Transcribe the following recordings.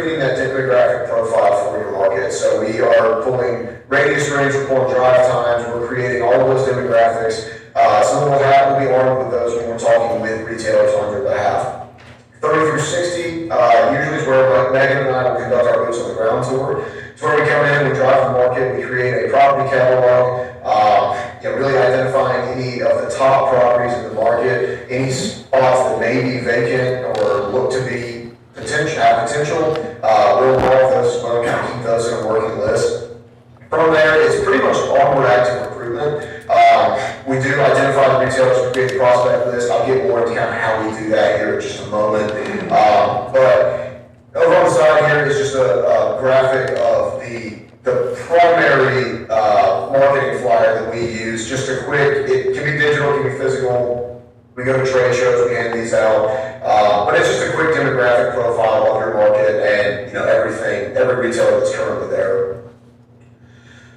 creating that demographic profile for your market. So we are pulling radius range, we're pulling drive times, we're creating all of those demographics. Some of will be armed with those when we're talking with retailers on your behalf. 30 through 60 usually is where Megan and I will conduct our boots on the ground tour. It's where we come in, we drive the market, we create a property catalog, really identifying any of the top properties in the market, any spots that may be vacant or look to be have potential. We'll involve those as well, kind of keep those in a working list. From there, it's pretty much onward active recruitment. We do identify the retailers, we create a prospect list. I'll get more into kind of how we do that here in just a moment. But over on the side here is just a graphic of the primary marketing flyer that we use. Just a quick, it can be digital, it can be physical. We go to trade shows, we hand these out. But it's just a quick demographic profile of your market and every retailer that's currently there.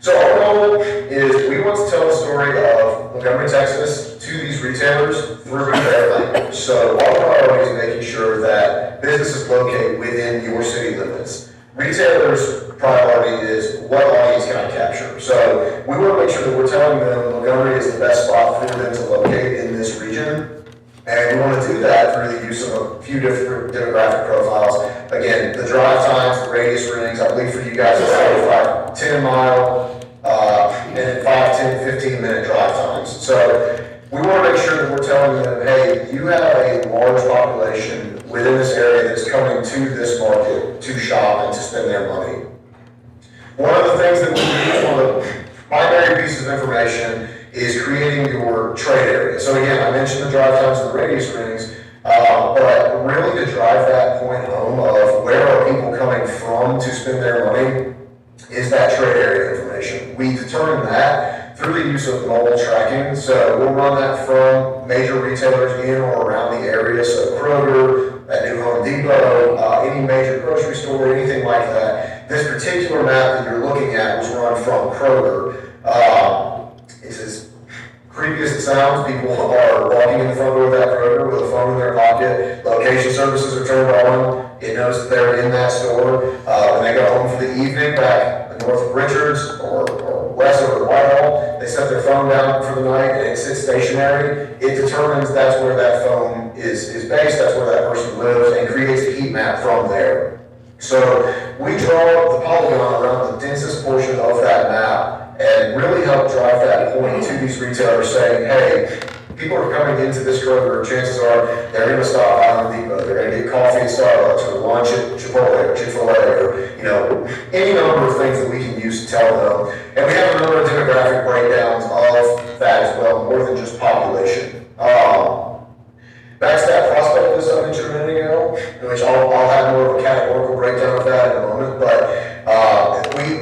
So our goal is we want to tell the story of Montgomery, Texas to these retailers through their language. So our priority is making sure that businesses locate within your city limits. Retailers' priority is what audience can I capture. So we want to make sure that we're telling them Montgomery is the best spot for them to locate in this region. And we want to do that through the use of a few different demographic profiles. Again, the drive times, the radius rings, I believe for you guys it's 45, 10 mile, and then 5, 10, 15 minute drive times. So we want to make sure that we're telling them, hey, you have a large population within this area that's coming to this market to shop and to spend their money. One of the things that we use, one of the primary pieces of information is creating your trade area. So again, I mentioned the drive times and the radius rings, but really to drive that point home of where are people coming from to spend their money is that trade area information. We determine that through the use of mobile tracking. So we'll run that from major retailers in or around the area. So Kroger, that new Home Depot, any major grocery store, anything like that. This particular map that you're looking at was run from Kroger. It's as creepy as it sounds. People are walking in the front door of that Kroger with a phone in their pocket. Location services are turned on. It knows that they're in that store. When they go home for the evening, back north of Richards or west over the Whitehall, they set their phone down for the night and it sits stationary. It determines that's where that phone is based, that's where that person lives, and creates a heat map from there. So we draw the polygon around the densest portion of that map and really help drive that point to these retailers saying, hey, people are coming into this Kroger, chances are they're going to stop at Home Depot, they're going to get coffee at Starbucks or lunch at Chipotle or Chick-fil-A or, any number of things that we can use to tell them. And we have a number of demographic breakdowns of that as well, more than just population. Back to that prospect list I mentioned a minute ago, which I'll have more of a categorical breakdown of that in a moment, but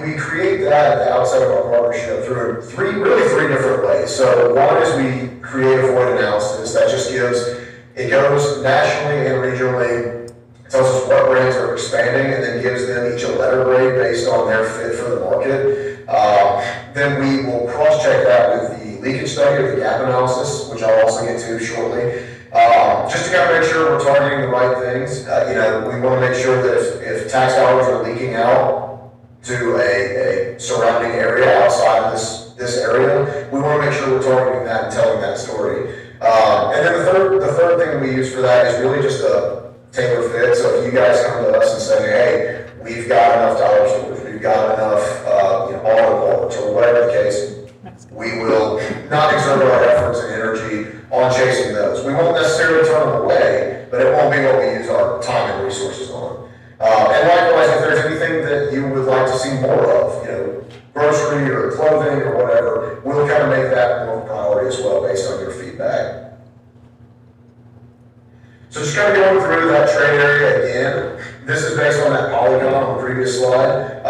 we create that at the outset of our partnership through three different ways. So one is we create a void analysis that just it goes nationally and regionally, it tells us what brands are expanding and then gives them each a letter grade based on their fit for the market. Then we will cross-check that with the leakage study or the gap analysis, which I'll also get to shortly. Just to kind of make sure we're targeting the right things. We want to make sure that if tax dollars are leaking out to a surrounding area outside of this area, we want to make sure we're targeting that and telling that story. And then the third thing that we use for that is really just a tailor fit. So if you guys come to us and say, hey, we've got enough dollar stores, we've got enough auto parts, or whatever the case, we will not exert our efforts and energy on chasing those. We won't necessarily turn them away, but it won't be what we use our time and resources on. And likewise, if there's anything that you would like to see more of, grocery or clothing or whatever, we'll kind of make that more of a priority as well based on your feedback. So just kind of going through that trade area again. This is based on that polygon on the previous slide.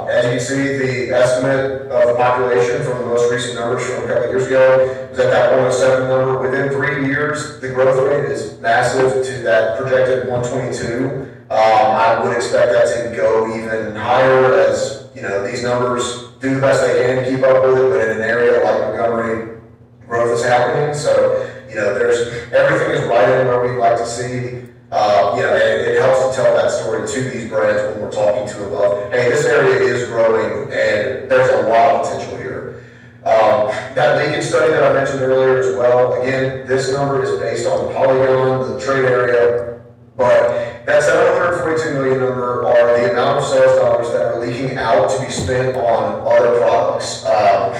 As you can see, the estimate of the population from the most recent numbers from a couple of years ago is at that 107 number. Within 3 years, the growth rate is massive to that projected 122. I would expect that to go even higher as these numbers do the best they can to keep up with it, but in an area like Montgomery, growth is happening. So, there's everything is right in where we'd like to see. It helps to tell that story to these brands when we're talking to them about, hey, this area is growing and there's a lot of potential here. That leakage study that I mentioned earlier as well, again, this number is based on the polygon, the trade area, but that 742 million number are the amount of sales dollars that are leaking out to be spent on other products, on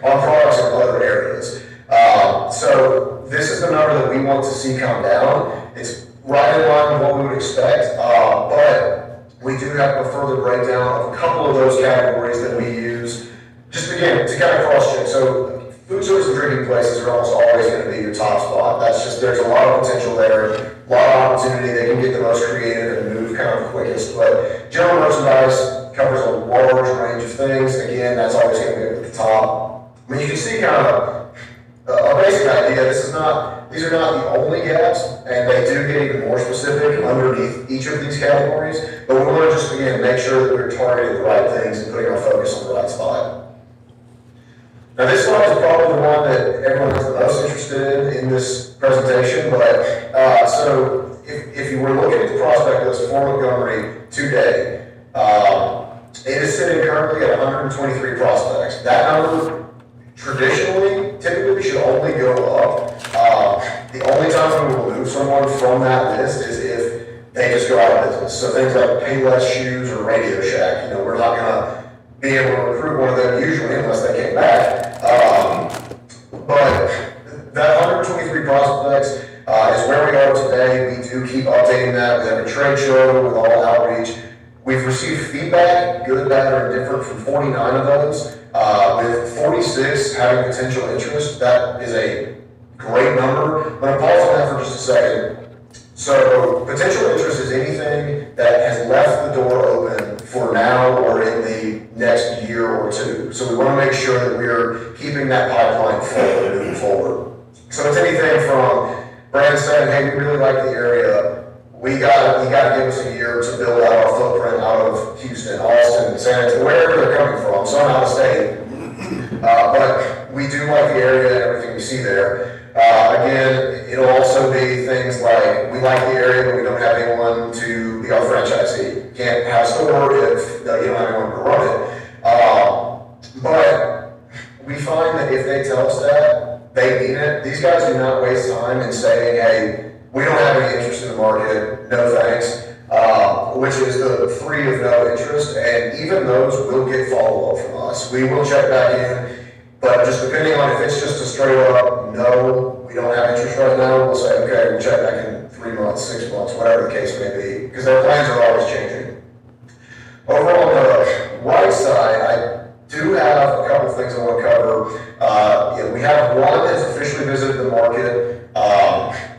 products in other areas. So this is the number that we want to see come down. It's right in line with what we would expect, but we do have a further breakdown of a couple of those categories that we use. Just again, to kind of cross-check. So food service and drinking places are almost always going to be your top spot. That's just, there's a lot of potential there, a lot of opportunity. They can get the most creative and move kind of quickest, but general merchandise covers a large range of things. Again, that's always going to be at the top. I mean, you can see kind of a basic idea. These are not the only gaps, and they do get even more specific underneath each of these categories, but we want to just, again, make sure that we're targeting the right things and putting our focus on the right spot. Now, this slide is probably the one that everyone is the most interested in this presentation, but so if you were looking at the prospect list for Montgomery today, it is sitting currently at 123 prospects. That number traditionally, typically should only go up. The only time we will move someone from that list is if they just go out of business. So things like Payless Shoes or Radio Shack, we're not gonna be able to recruit one of them usually unless they came back. But that 123 prospects is where we are today. We do keep updating that. We have a trade show with all outreach. We've received feedback, good, bad, or indifferent, from 49 of those, with 46 having potential interest. That is a great number. I'm going to pause on that for just a second. So potential interest is anything that has left the door open for now or in the next year or two. So we want to make sure that we're keeping that pipeline full and moving forward. So it's anything from brands saying, hey, we really like the area. We got to give us a year to build out our footprint out of Houston, Austin, San Antonio, wherever they're coming from, some out of state. But we do like the area and everything we see there. Again, it'll also be things like, we like the area, but we don't have anyone to be our franchisee. Can't have a store if you don't have anyone to run it. But we find that if they tell us that, they mean it. These guys do not waste time in saying, hey, we don't have any interest in the market, no thanks, which is the 3 of no interest, and even those will get follow-up from us. We will check back in, but just depending on if it's just a straight up, no, we don't have interest right now, we'll say, okay, we'll check back in 3 months, 6 months, whatever the case may be, because their plans are always changing. Over on the right side, I do have a couple of things I want to cover. We have one that's officially visited the market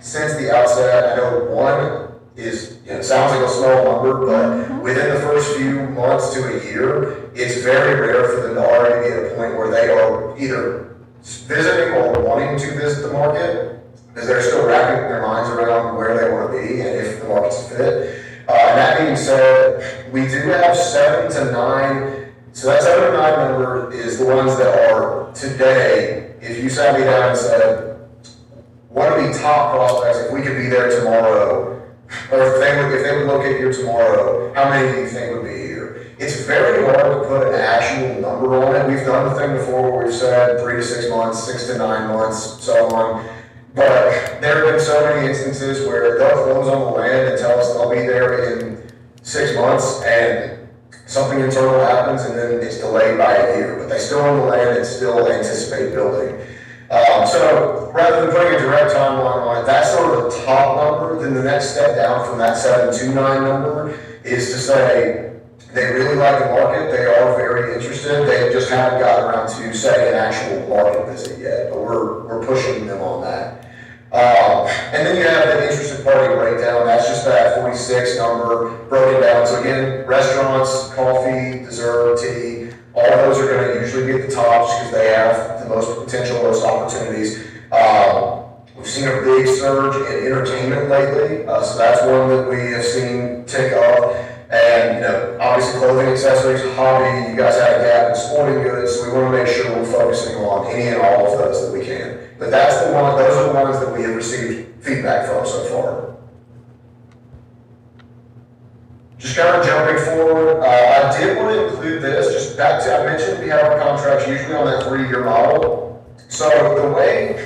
since the outset. I know one is, sounds like a small number, but within the first few months to a year, it's very rare for them to already be at a point where they are either visiting or wanting to visit the market, because they're still wrapping their minds around where they want to be and if the market's a fit. And that being said, we do have 7 to 9. So that 7 to 9 number is the ones that are today. If you sat me down and said, what are the top prospects if we could be there tomorrow, or if they would locate here tomorrow, how many do you think would be here? It's very hard to put an actual number on it. We've done the thing before where we've said 3 to 6 months, 6 to 9 months, so on. But there have been so many instances where they'll close on the land and tell us they'll be there in 6 months, and something internal happens, and then it's delayed by a year. But they still own the land and still anticipate building. So rather than putting a direct timeline on it, that's sort of the top number. Then the next step down from that 7 to 9 number is to say they really like the market. They are very interested. They just haven't gotten around to setting an actual market visit yet, but we're pushing them on that. And then you have the interested party breakdown. That's just that 46 number broken down. So again, restaurants, coffee, dessert, tea, all of those are going to usually be at the top just because they have the most potential, most opportunities. We've seen a big surge in entertainment lately, so that's one that we have seen take up. And obviously clothing, accessories, hobby, you guys have a gap in sporting goods, so we want to make sure we're focusing on any and all of those that we can. But that's the one, those are the ones that we have received feedback from so far. Just kind of jumping forward, I did want to include this, just back to, I mentioned we have our contracts usually on that 3-year model. So the way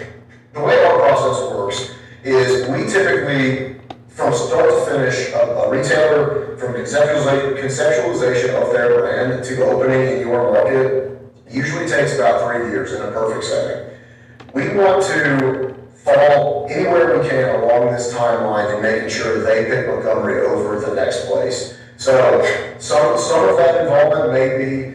our process works is we typically, from start to finish, a retailer, from conceptualization of their brand to opening in your market, usually takes about 3 years in a perfect setting. We want to fall anywhere we can along this timeline in making sure that they pick Montgomery over the next place. So some of that involvement may be,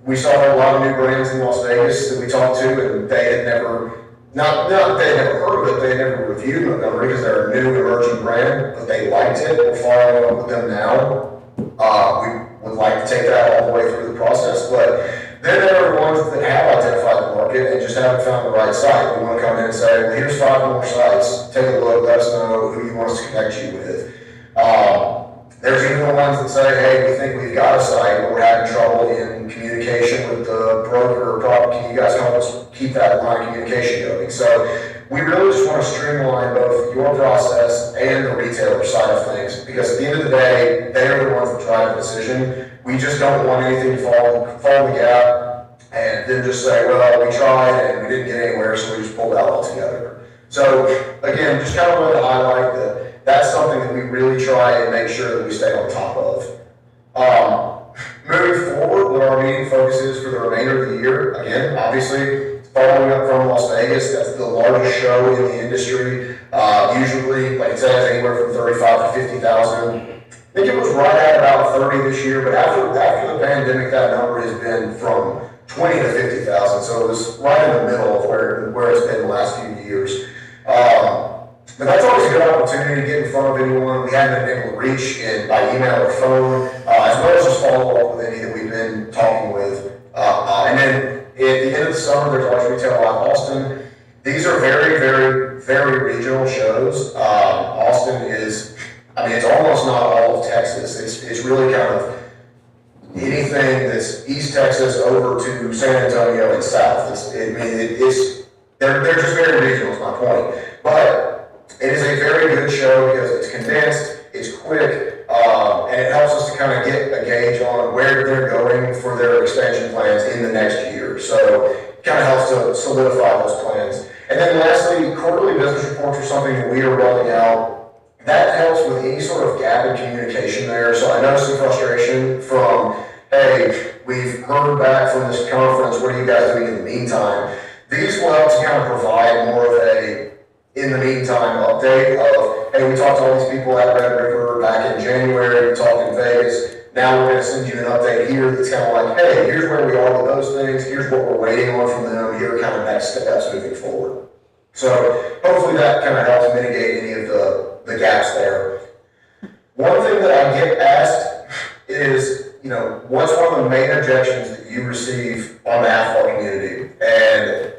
we saw a lot of new brands in Las Vegas that we talked to, and they had never, not that they had never heard of it, they had never reviewed Montgomery because they're a new emerging brand, but they liked it. We're following up with them now. We would like to take that all the way through the process, but then there are ones that have identified the market and just haven't found the right site. We want to come in and say, well, here's 5 more sites. Take a look, let us know who you want us to connect you with. There's even the ones that say, hey, we think we've got a site, but we're having trouble in communication with the broker or product. Can you guys help us keep that line of communication going? So we really just want to streamline both your process and the retailer side of things, because at the end of the day, they're the ones that drive the decision. We just don't want anything to fall in the gap and then just say, well, we tried and we didn't get anywhere, so we just pulled out altogether. So again, just kind of wanted to highlight that that's something that we really try and make sure that we stay on top of. Moving forward, what our meeting focus is for the remainder of the year, again, obviously, following up from Las Vegas, that's the largest show in the industry. Usually, like it says, anywhere from 35 to 50,000. I think it was right at about 30 this year, but after the pandemic, that number has been from 20 to 50,000. So it was right in the middle of where it's been the last few years. But that's always a good opportunity to get in front of anyone we haven't been able to reach by email or phone, as well as just follow up with any that we've been talking with. And then at the end of the summer, there's Arts Retail Live Austin. These are very, very, very regional shows. Austin is, I mean, it's almost not all of Texas. It's really kind of anything that's East Texas over to San Antonio and south. They're just very regional is my point. But it is a very good show because it's condensed, it's quick, and it helps us to kind of get a gauge on where they're going for their expansion plans in the next year. So it kind of helps to solidify those plans. And then lastly, quarterly business reports are something that we are rolling out. That helps with any sort of gap in communication there. So I know some frustration from, hey, we've heard back from this conference, what are you guys doing in the meantime? These will help to kind of provide more of a in the meantime update of, hey, we talked to all these people at Red River back in January, we talked in Vegas, now we're going to send you an update here that's kind of like, hey, here's where we are with those things, here's what we're waiting on from them, here are kind of next steps moving forward. So hopefully that kind of helps mitigate any of the gaps there. One thing that I get asked is, you know, what's one of the main objections that you receive on behalf of our community? And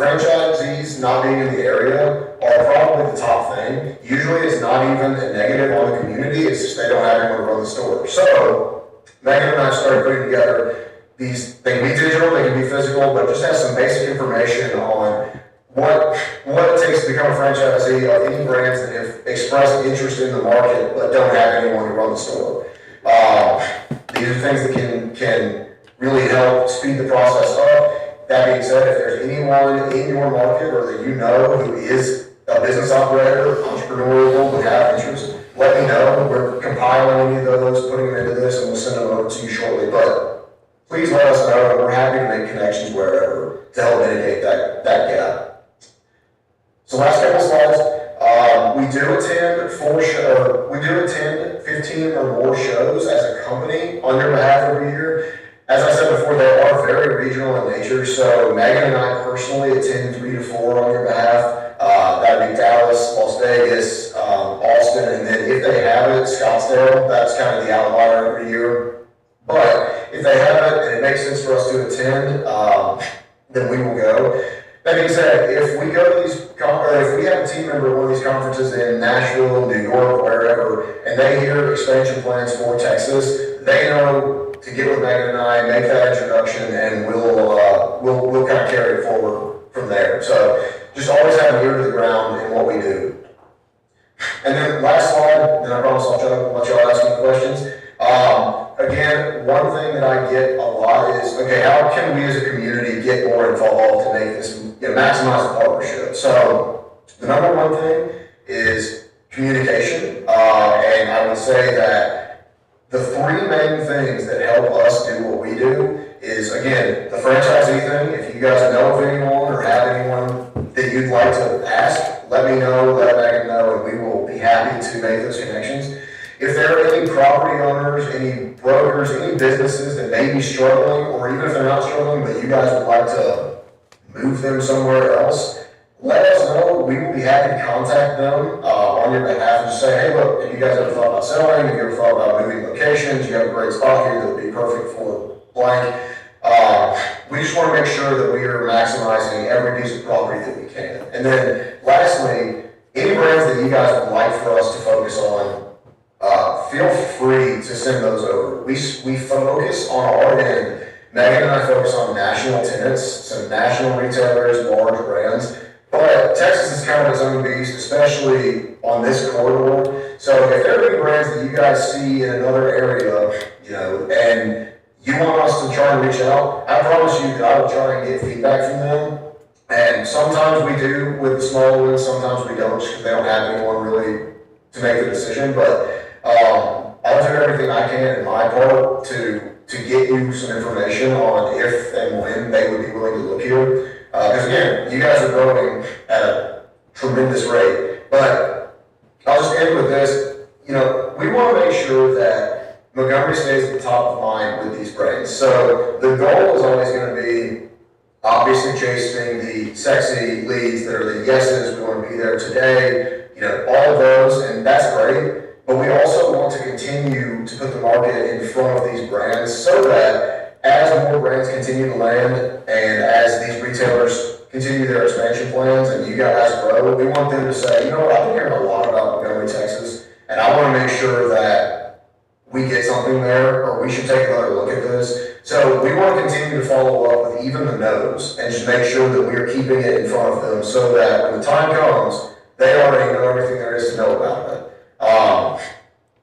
franchisees not being in the area are probably the top thing. Usually it's not even a negative on the community, it's just they don't have anyone to run the store. So Megan and I started putting together these, they can be digital, they can be physical, but just has some basic information on what it takes to become a franchisee of any brands that have expressed interest in the market but don't have anyone to run the store. These are things that can really help speed the process up. That being said, if there's anyone in your market or that you know who is a business operator, entrepreneurial, would have interest, let me know. We're compiling any of those, putting them into this, and we'll send them over to you shortly. But please let us know, and we're happy to make connections wherever to help mitigate that gap. So last couple slides. We do attend 15 or more shows as a company on your behalf every year. As I said before, they are very regional in nature, so Megan and I personally attend 3 to 4 on your behalf. That would be Dallas, Las Vegas, Austin, and then if they have it, Scottsdale. That's kind of the outlier every year. But if they have it and it makes sense for us to attend, then we will go. That being said, if we go to these, if we have a team member at one of these conferences in Nashville, New York, wherever, and they hear expansion plans for Texas, they know to get with Megan and I, make that introduction, and we'll kind of carry it forward from there. So just always have an ear to the ground in what we do. And then last slide, then I promise I'll try to let y'all ask me questions. Again, one thing that I get a lot is, okay, how can we as a community get more involved to make this, maximize the partnership? So the number one thing is communication, and I would say that the three main things that help us do what we do is, again, the franchisee thing. If you guys know of anyone or have anyone that you'd like to ask, let me know, let Megan know, and we will be happy to make those connections. If there are any property owners, any brokers, any businesses that may be struggling, or even if they're not struggling, but you guys would like to move them somewhere else, let us know. We will be happy to contact them on your behalf and just say, hey, look, have you guys ever thought about selling? Have you ever thought about moving locations? You have a great spot here that would be perfect for blank. We just want to make sure that we are maximizing every piece of property that we can. And then lastly, any brands that you guys would like for us to focus on, feel free to send those over. We focus on our end. Megan and I focus on national tenants, so national retailers, large brands. But Texas is kind of its own beast, especially on this corridor. So if there are any brands that you guys see in another area, and you want us to try and reach out, I promise you that I will try and get feedback from them. And sometimes we do with the small ones, sometimes we don't, just because they don't have anyone really to make the decision. But I'll do everything I can in my part to get you some information on if and when they would be willing to look here. Because again, you guys are growing at a tremendous rate. But I'll just end with this. We want to make sure that Montgomery stays at the top of mind with these brands. So the goal is always going to be obviously chasing the sexy leads that are the yeses. We want to be there today. All of those, and that's great. But we also want to continue to put the market in front of these brands so that as more brands continue to land and as these retailers continue their expansion plans and you guys grow, we want them to say, I've been hearing a lot about Montgomery, Texas, and I want to make sure that we get something there, or we should take another look at this. So we want to continue to follow up with even the no's and just make sure that we are keeping it in front of them so that when the time comes, they already know everything there is to know about it.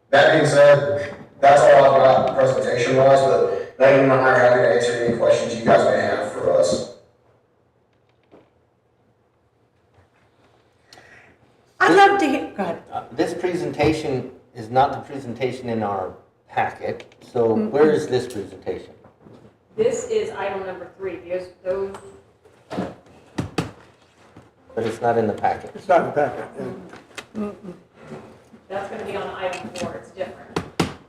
That being said, that's all I've got presentation-wise, but Megan and I are happy to answer any questions you guys may have for us. I'd love to hear, go ahead. This presentation is not the presentation in our packet, so where is this presentation? This is item number 3. Those. But it's not in the packet. It's not in the packet. Yeah. That's going to be on item 4. It's different.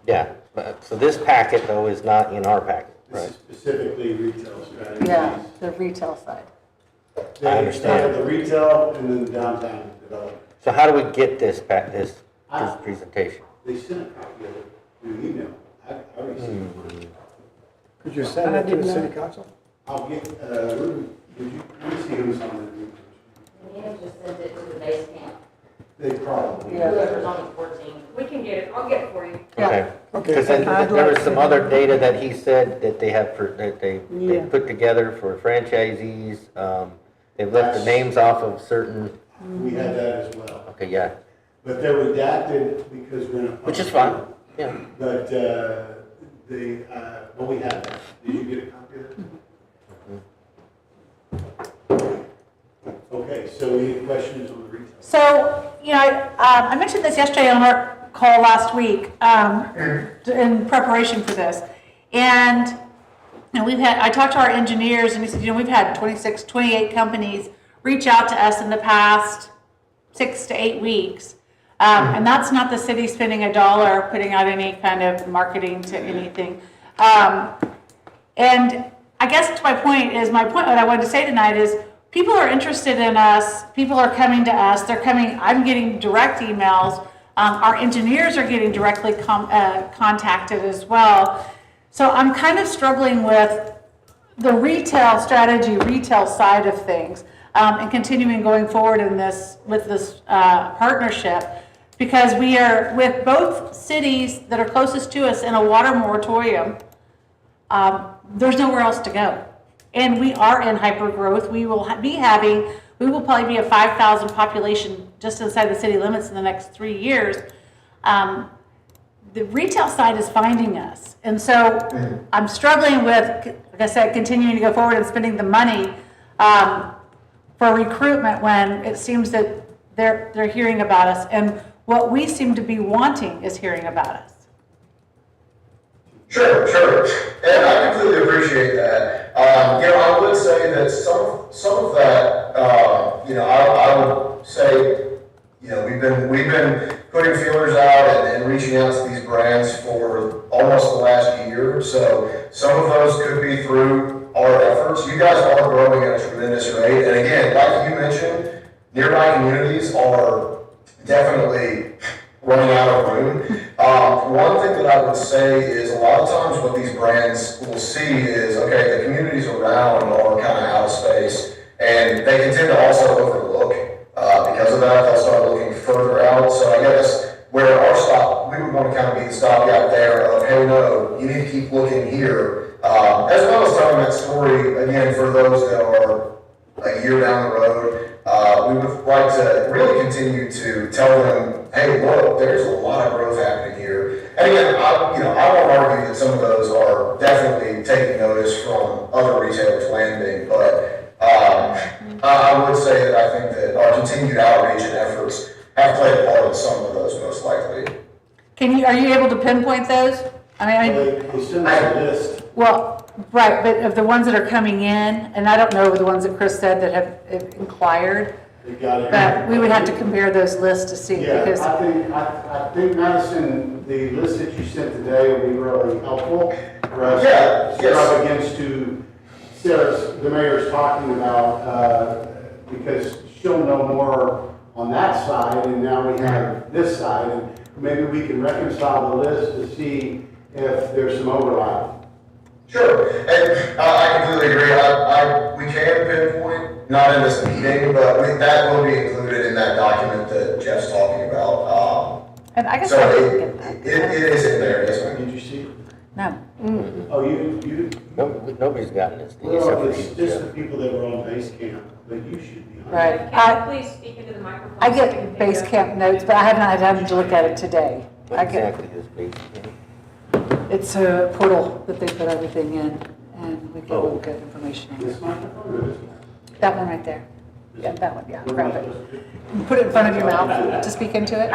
Yeah, but, so this packet though is not in our packet, This right? is specifically retail strategies. Yeah, the retail side. I understand. The retail and then downtown development. So how do we get this presentation? They sent a copy of it through email. I received it. Could you send it to the city council? I'll get, let me see who's on the They have just sent it to the base camp. They probably. Yeah. Whoever's on the 14th. We can get it. I'll get it for you. Okay. Okay. Because then I'd there like was some to- other data that he said that they have, that they Yeah. put together for franchisees. They've left the names off of certain, We had that as well. okay, yeah, But they're redacted because we're in a. which is fine, yeah. But, well, we have that. Did you get a copy of it? Okay, so any questions on the retail? So, I mentioned this yesterday on our call last week in preparation for this. And I talked to our engineers and he said, we've had 26, 28 companies reach out to us in the past 6 to 8 weeks. And that's not the city spending a dollar putting out any kind of marketing to anything. And I guess what I wanted to say tonight is people are interested in us. People are coming to us. I'm getting direct emails. Our engineers are getting directly contacted as well. So I'm kind of struggling with the retail strategy, retail side of things, and continuing going forward with this partnership, because we are with both cities that are closest to us in a water moratorium. There's nowhere else to go. And we are in hyper growth. We will be having we will probably be a 5,000 population just inside the city limits in the next 3 years. The retail side is finding us. And so I'm struggling with, like I said, continuing to go forward and spending the money for recruitment when it seems that they're hearing about us. And what we seem to be wanting is hearing about us. Sure. And I completely appreciate that. I would say that some of that, I would say, we've been putting feelers out and reaching out to these brands for almost the last year. So some of those could be through our efforts. You guys are growing at a tremendous rate. And again, like you mentioned, nearby communities are definitely running out of room. One thing that I would say is a lot of times what these brands will see is, okay, the communities around are kind of out of space, and they can tend to also overlook. Because of that, they'll start looking further out. So I guess where our stop, we would want to kind of be the stopgap there of, hey, no, you need to keep looking here. As well as telling that story, again, for those that are a year down the road, we would like to really continue to tell them, hey, look, there's a lot of growth happening here. And again, I won't argue that some of those are definitely taking notice from other retailers landing, but I would say that I think that our continued outreach and efforts have played a part in some of those, most likely. Are you able to pinpoint those? They send us a list. Well, right, but of the ones that are coming in, and I don't know the ones that Chris said that have inquired, They got it. but we would have to compare those lists to see, Yeah, because, I think Madison, the list that you sent today will be really helpful for us. Yeah, to yes. rub against to the mayor's talking about, because she'll know more on that side, and now we have this side, and maybe we can reconcile the list to see if there's some overlap. Sure, and I completely agree. We can pinpoint, not in this meeting, but that will be included in that document that Jeff's talking about. and I guess So I it didn't get that. is in there, yes, ma'am. Did you see? No. Oh, you? Nobody's gotten this thing Well, except it's for just you. the people that were on base camp, but you should be on. Right. Can you please speak into the microphone? I so we can get pick base up? camp notes, but I haven't had time to look at it today. What I get, exactly is base camp? it's a portal that they put everything in, and we get look at information on it. This microphone or this one? That one right there. Yeah, that one, yeah, grab it. Put it in front of your mouth to speak into it.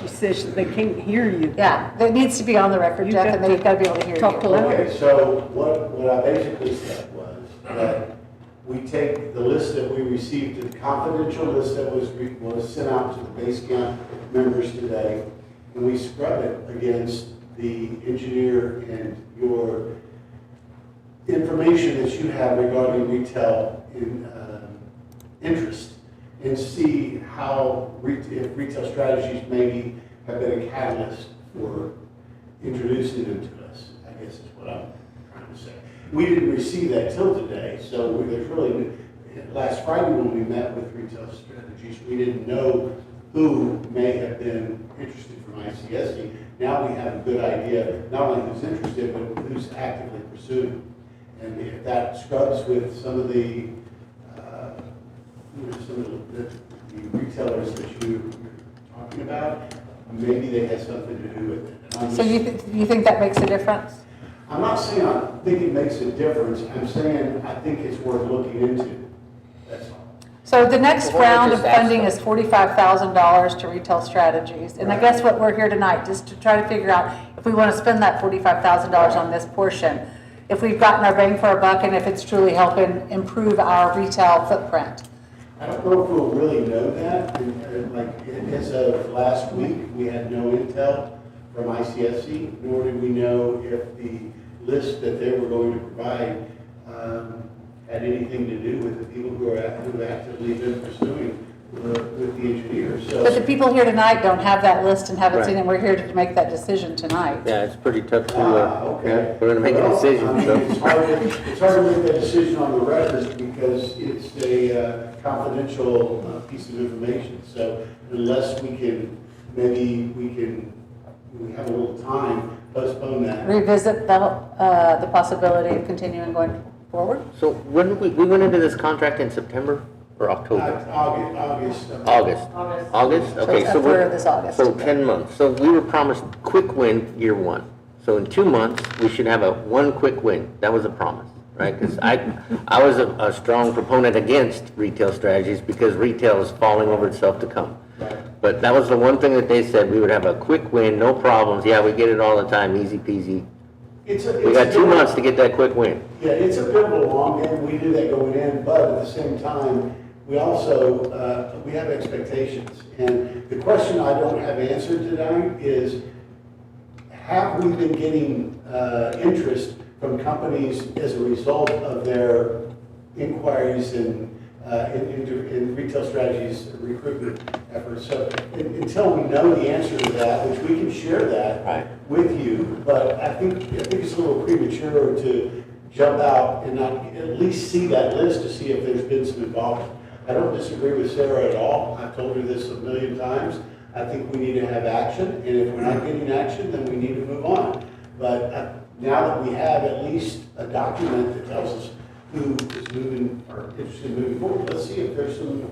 She says they can't hear you. Yeah, that needs to be on the record, You Jeff, got and they've got to be able to hear you. talk louder. Okay, so what I basically said was that we take the list that we received, the confidential list that was sent out to the base camp members today, and we scrub it against the engineer and your information that you have regarding retail interest, and see how if retail strategies maybe have been a catalyst for introducing them to us, I guess is what I'm trying to say. We didn't receive that till today, so there's really, last Friday when we met with retail strategies, we didn't know who may have been interested from ICSC. Now we have a good idea, not only who's interested, but who's actively pursuing. And if that scrubs with some of the, some of the retailers that you're talking about, maybe they had something to do with it. And I'm So you think that makes a difference? I'm not saying I think it makes a difference, I'm saying I think it's worth looking into, that's all. So the next Well, why don't round we of just ask funding them? is $45,000 to retail strategies. And I guess what we're here tonight, just to try to figure out if we want to spend that $45,000 on this portion, if we've gotten our bang for our buck, and if it's truly helping improve our retail footprint. I don't know if we'll really know that, like, as of last week, we had no intel from ICSC, nor did we know if the list that they were going to provide had anything to do with the people who have actively been pursuing with the engineers, so. But the people here tonight don't have that list and haven't seen Right. it. We're here to make that decision tonight. Yeah, it's pretty tough to, Okay. yeah, we're gonna make a Well, decision, I mean, so. it's hard to make that decision on the record because it's a confidential piece of information. So unless we can, maybe we have a little time, postpone that. Revisit the possibility of continuing going forward forward. So when did we went into this contract in September or October? August. August. August. August? Okay, it's so after we're, this August. so 10 months. So we were promised quick win year one. So in 2 months, we should have one quick win. That was a promise, right? Because I was a strong proponent against retail strategies because retail is falling over itself to come. But that was the one thing that they said, we would have a quick win, no problems. Yeah, we get it all the time, easy peasy. We got 2 months to get that quick win. Yeah, it's a bit of a long game, we knew that going in, but at the same time, we also, we have expectations. And the question I don't have answered tonight is, have we been getting interest from companies as a result of their inquiries in retail strategies recruitment efforts? So until we know the answer to that, which we can share that Right. with you, but I think it's a little premature to jump out and not at least see that list to see if there's been some involvement. I don't disagree with Sarah at all. I've told her this a million times. I think we need to have action, and if we're not getting action, then we need to move on. But now that we have at least a document that tells us who is moving or interested in moving forward, let's see if there's some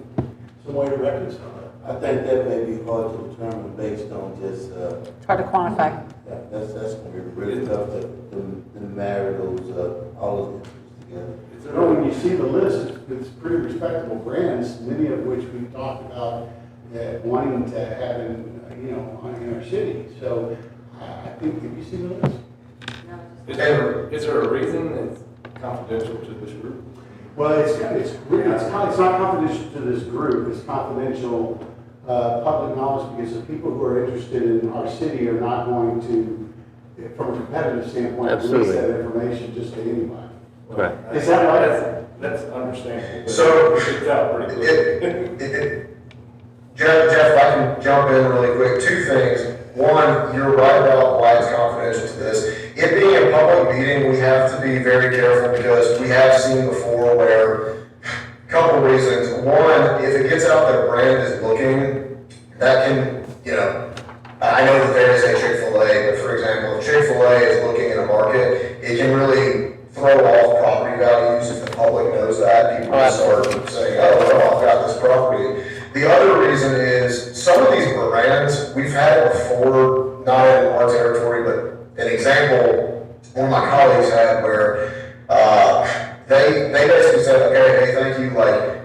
way to reconcile it. I think that may be hard to determine based on just, It's hard to quantify. that's gonna be really tough to marry those, all of the interests together. You know, when you see the list, it's pretty respectable brands, many of which we've talked about wanting to have in our city. So I think, have you seen the list? Is there a reason it's confidential to this group? Well, it's not confidential to this group, it's confidential public knowledge because the people who are interested in our city are not going to, from a competitive standpoint, release Absolutely. that information just to anybody. Right. Is that right? That's understandable. but So, it's out pretty quick. Jeff, if I can jump in really quick, 2 things. One, you're right about why it's confidential to this. It being a public meeting, we have to be very careful because we have seen before where, a couple reasons. One, if it gets out that a brand is looking, that can, I know that there is a Chick-fil-A, but for example, if Chick-fil-A is looking in a market, it can really throw off property values if the public knows that. People will start saying, oh, well, I've got this property. The other reason is some of these brands, we've had it before, not in our territory, but an example one of my colleagues had where they basically said, okay, hey, thank you,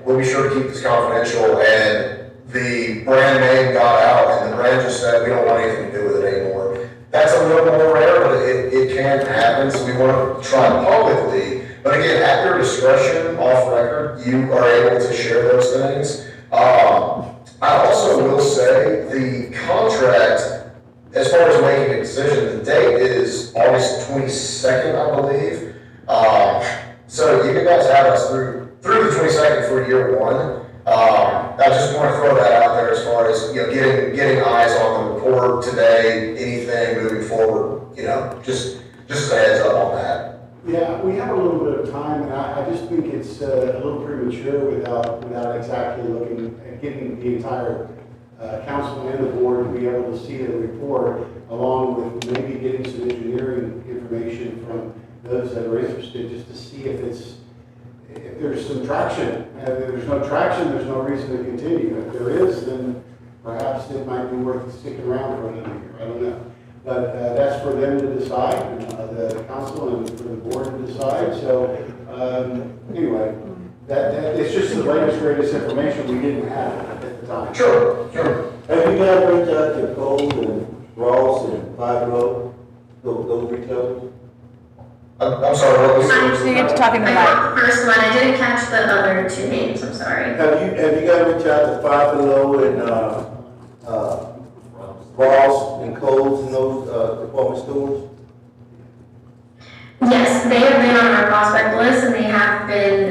we'll be sure to keep this confidential, and the brand name got out, and the brand just said, we don't want anything to do with it anymore. That's a little more rare, but it can happen, so we want to try publicly. But again, at your discretion, off record, you are able to share those things. I also will say the contract, as far as making a decision, the date is August 22nd, I believe. So you guys have us through the 22nd for year one. I just want to throw that out there as far as, getting eyes on the report today, anything moving forward, just as a heads up on that. Yeah, we have a little bit of time, and I just think it's a little premature without exactly looking at getting the entire council and the board to be able to see the report, along with maybe getting some engineering information from those that are interested, just to see if there's some traction. If there's no traction, there's no reason to continue. If there is, then perhaps it might be worth sticking around for another year. I don't know. But that's for them to decide, the council and for the board to decide. So anyway, that it's just the latest, greatest information we didn't have at the time. Sure. Have you guys reached out to Cole and Ross and Fibro, those retailers? I'm sorry, what was So you get to talk in the I mic. got the first one, I didn't catch the other 2 names, I'm sorry. Have you guys reached out to Five Below and, Ross and Coles and those, department stores? Yes, they have been on our prospect list and they have been,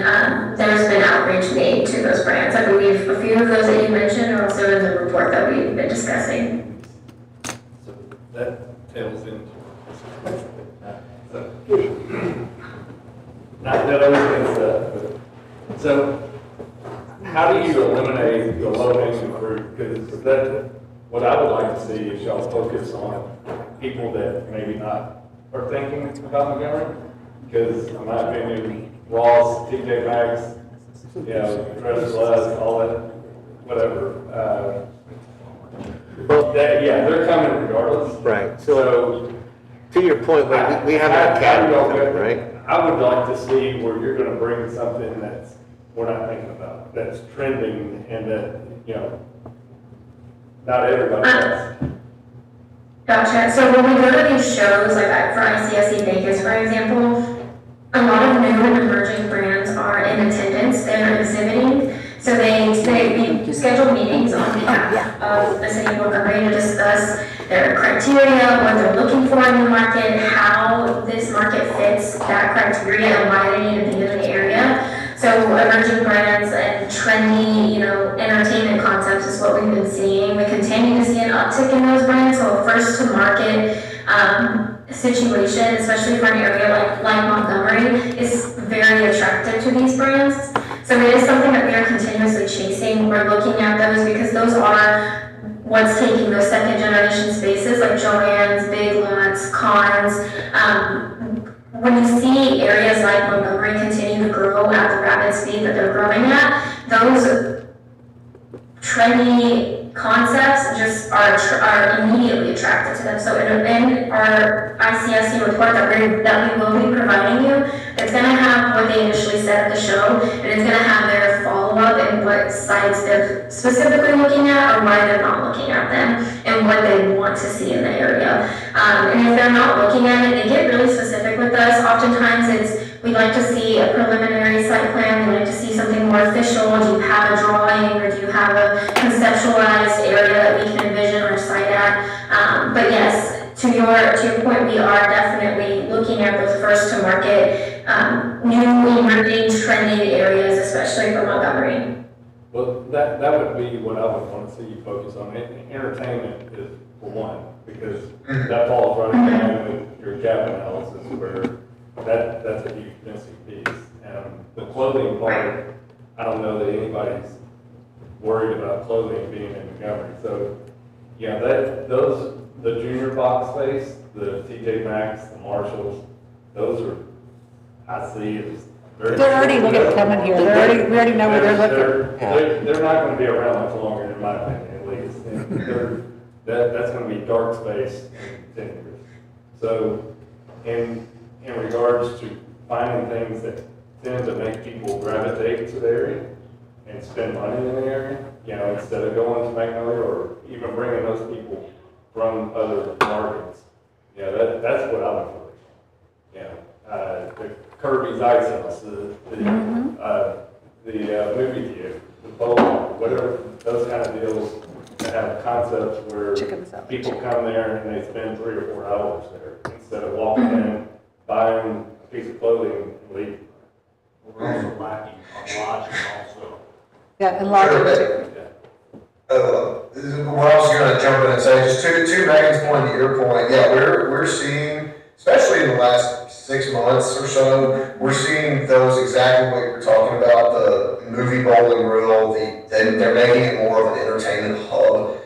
there's been outreach made to those brands. I believe a few of those that you mentioned are also in the report that we've been discussing. So that tails into. Not that everything's but so how do you eliminate the low-hanging fruit? Because what I would like to see is y'all focus on people that maybe not are thinking about Montgomery. Because in my opinion, Ross, TJ Maxx, you know, Dress Less, all that, whatever. They're coming regardless. Right, So, to your point, we have an academy, right? I would like to see where you're gonna bring something that's, we're not thinking about, that's trending and that, you know, not everybody does. Gotcha. So when we go to these shows, like for ICSC Vegas, for example, a lot of new and emerging brands are in attendance. They're exhibiting. So we schedule meetings on behalf of the city of Montgomery to discuss their criteria, what they're looking for in the market, how this market fits that criteria, and why they need to be in the area. So emerging brands and trendy, you know, entertainment concepts is what we've been seeing. We continue to see an uptick in those brands. So a first to market situation, especially for an area like Montgomery, is very attractive to these brands. So it is something that we are continuously chasing. We're looking at those because those are what's taking those second generation spaces like Joann's, Big Lots, Conn's. When you see areas like Montgomery continue to grow at the rapid speed that they're growing at, those trendy concepts just are immediately attracted to them. So in our ICSC report that we will be providing you, it's going to have what they initially said at the show, and it's going to have their follow-up and what sites they're specifically looking at or why they're not looking at them and what they want to see in the area. And if they're not looking at it, they get really specific with us. Oftentimes we'd like to see a preliminary site plan, we'd like to see something more official. Do you have a drawing or do you have a conceptualized area that we can envision our site at? But yes, to your point, we are definitely looking at those first to market, new emerging trendy areas, especially for Montgomery. Well, that would be what I would want to see you focus on. Entertainment is for one, because that falls right in line with your gap analysis where that's a huge missing piece. The clothing part, I don't know that anybody's worried about clothing being in Montgomery. So, yeah, the junior box space, the TJ Maxx, the Marshalls, those are, I see as very. They're already looking at coming here. We already know where they're looking. They're not going to be around much longer, in my opinion, at least. And that's going to be dark space in 10 years. So, in regards to finding things that tend to make people gravitate to the area and spend money in the area, you know, instead of going to Magnolia or even bringing those people from other markets. Yeah, that's what I'm for. Yeah, the Kirby's Ice House, the movie theater, the bowling, whatever, those kind of deals that have concepts where people come there and they spend 3 or 4 hours there instead of walking in, buying a piece of clothing and leaving. We're also lacking on lodging also. Yeah, and lodging too. What I was going to jump in and say, just to Megan's point, to your point, yeah, we're seeing, especially in the last 6 months or so, we're seeing those exactly what you're talking about, the movie bowling reel, they're making it more of an entertainment hub.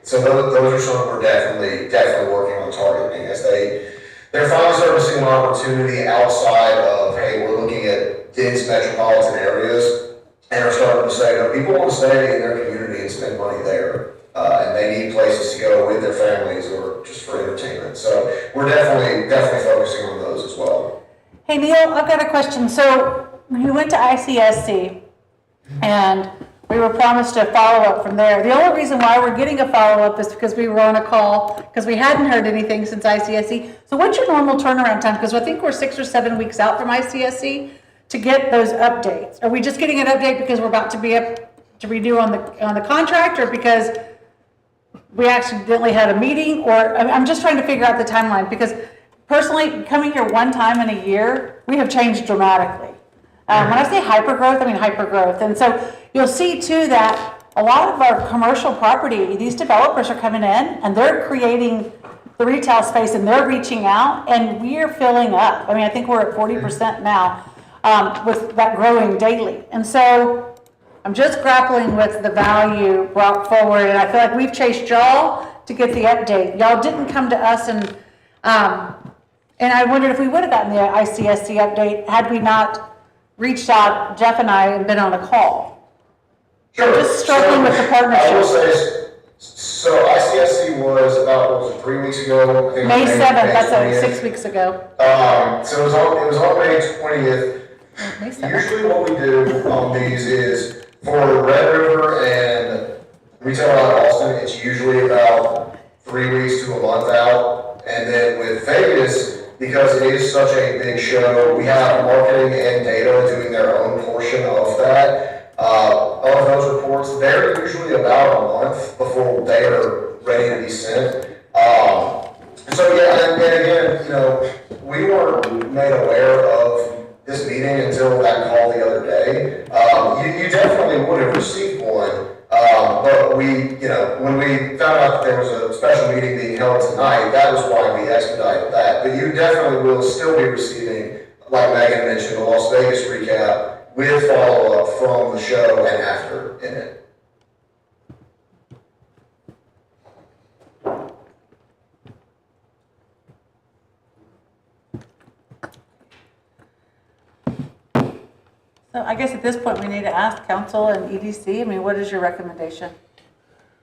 So those are something we're definitely working on targeting as they're finally starting to see an opportunity outside of, hey, we're looking at dense metropolitan areas and are starting to say, no, people want to stay in their community and spend money there. And they need places to go with their families or just for entertainment. So we're definitely focusing on those as well. Hey, Neil, I've got a question. So you went to ICSC and we were promised a follow-up from there. The only reason why we're getting a follow-up is because we were on a call because we hadn't heard anything since ICSC. So what's your normal turnaround time? Because I think we're 6 or 7 weeks out from ICSC to get those updates. Are we just getting an update because we're about to be up to redo on the contract, or because we accidentally had a meeting? Or I'm just trying to figure out the timeline, because personally, coming here one time in a year, we have changed dramatically. When I say hypergrowth, I mean hypergrowth. And so you'll see too that a lot of our commercial property, these developers are coming in and they're creating the retail space and they're reaching out and we're filling up. I mean, I think we're at 40% now with that growing daily. And so I'm just grappling with the value brought forward, and I feel like we've chased y'all to get the update. Y'all didn't come to us and And I wondered if we would have gotten the ICSC update had we not reached out, Jeff and I, and been on a call. Sure. Just struggling with the I will partnership. say, so ICSC was about, what was it, 3 weeks ago? I think May 7th, that's 20th. 6 weeks ago. So it was on May 20th. May 7th. Usually what we do on these is, for Red River and Retail Out Austin, it's usually about 3 weeks to a month out. And then with Vegas, because it is such a big show, we have marketing and data doing their own portion of that. Of those reports, they're usually about a month before they are ready to be sent. So yeah, and again, you know, we weren't made aware of this meeting until that call the other day. You definitely would have received one, but we, you know, when we found out that there was a special meeting being held tonight, that was why we expedited that. But you definitely will still be receiving, like Megan mentioned, the Las Vegas recap with follow-up from the show and after in it. So I guess at this point, we need to ask council and EDC, I mean, what is your recommendation?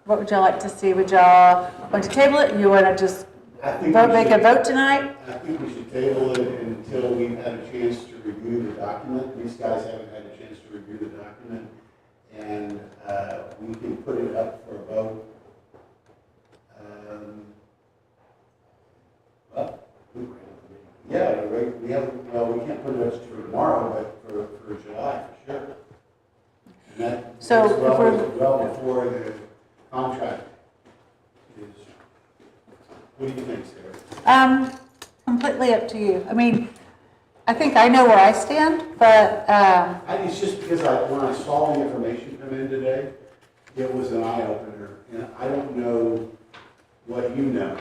What would y'all like to see? Would y'all want to table it? You want to just I think we vote, make a should- vote tonight? I think we should table it until we've had a chance to review the document. These guys haven't had a chance to review the document. And we can put it up for a vote. Well, yeah, we have, well, we can't put it up for tomorrow, but for July, for sure. And that So is if well, we're- well before the contract is. What do you think, Sarah? Completely up to you. I mean, I think I know where I stand, but, It's just because when I saw the information come in today, it was an eye-opener, and I don't know what you know.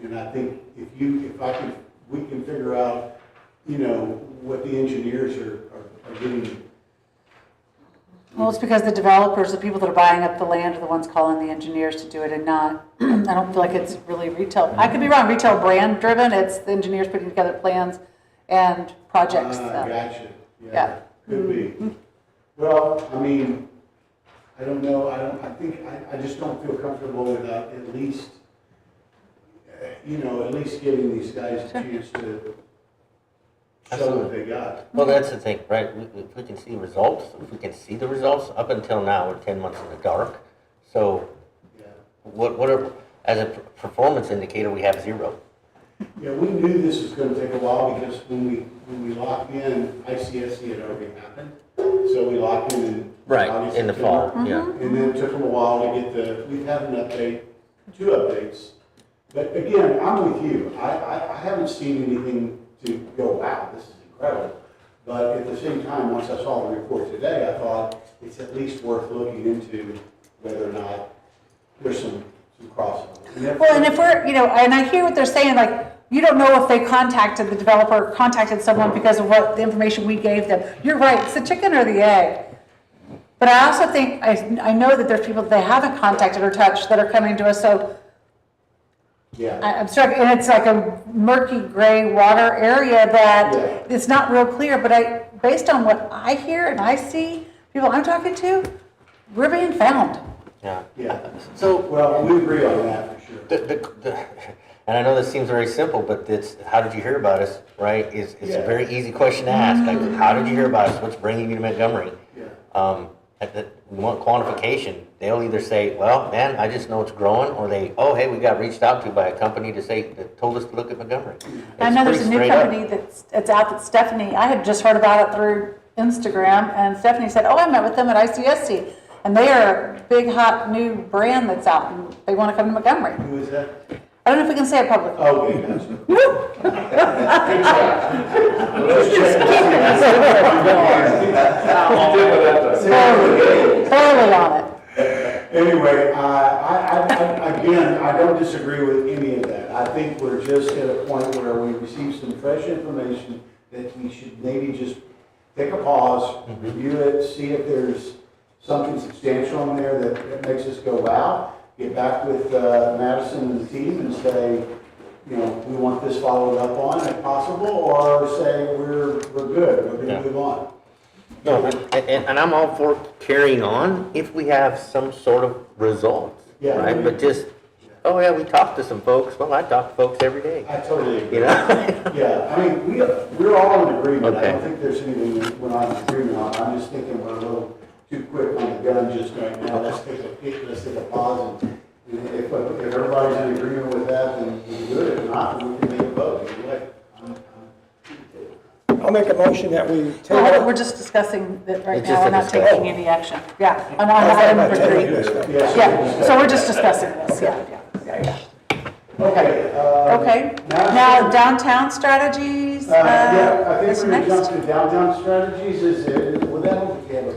And I think we can figure out, you know, what the engineers are getting. well, it's because the developers, the people that are buying up the land are the ones calling the engineers to do it and not, I don't feel like it's really retail. I could be wrong, retail brand driven, it's the engineers putting together plans and projects. Gotcha, Yeah. yeah, could be. Well, I mean, I don't know, I just don't feel comfortable without at least, at least giving these guys a chance to show what they got. Well, that's the thing, right? If we can see results, if we can see the results, up until now, we're 10 months in the dark. So Yeah. what are, as a performance indicator, we have 0. Yeah, we knew this was gonna take a while because when we locked in, ICSC had already happened. So we locked in August, In the fall, September. yeah. And then it took them a while to get we've had an update, 2 updates. But again, I'm with you. I haven't seen anything to go, wow, this is incredible. But at the same time, once I saw the report today, I thought it's at least worth looking into whether or not there's some crossover. Well, and if we're, and I hear what they're saying, like, you don't know if they contacted the developer, contacted someone because of what the information we gave them. You're right, it's the chicken or the egg. But I also think, I know that there's people that they haven't contacted or touched that are coming to us, so Yeah. I'm struggling, and it's like a murky gray water area that it's not real clear, but based on what I hear and I see, people I'm talking to, we're being found. Yeah. Yeah. So, Well, we agree on that for sure. and I know this seems very simple, but it's, how did you hear about us, right? It's a very easy question to ask. Like, how did you hear about us? What's bringing you to Montgomery? Yeah. We want quantification. They'll either say, well, man, I just know it's growing, or hey, we got reached out to by a company that told us to look at Montgomery. I know there's It's a new pretty straight up. company that's out that Stephanie, I had just heard about it through Instagram, and Stephanie said, oh, I met with them at ICSC. And they are a big, hot, new brand that's out, and they want to come to Montgomery. Who is that? I don't know if we can say it publicly. Oh, okay, gotcha. Totally on it. Anyway, again, I don't disagree with any of that. I think we're just at a point where we received some fresh information that we should maybe just take a pause, review it, see if there's something substantial in there that makes us go, wow. Get back with Madison and the team and say, you know, we want this followed up on if possible, or say we're good, we're gonna move on. No, and I'm all for carrying on if we have some sort of results, Yeah. right? But just, oh yeah, we talked to some folks, well, I talk to folks every day, I totally agree. you know? Yeah, I mean, we're all in agreement. I Okay. don't think there's anything that we're not in agreement on. I'm just thinking we're a little too quick on the gun just right now. Let's take a peek, let's take a pause, and if everybody's in agreement with that, then we do it. If not, then we can make a vote. Either way. I'll make a motion that we Well, table. we're just discussing that right It's now, just we're a not discussion. taking any action. Yeah, on I thought item about number tabling 3. this stuff. Yeah, so we're just discussing this, yeah. Okay. Okay, now downtown strategies, Yeah, I think is we're gonna next. jump to downtown strategies. Would that okay?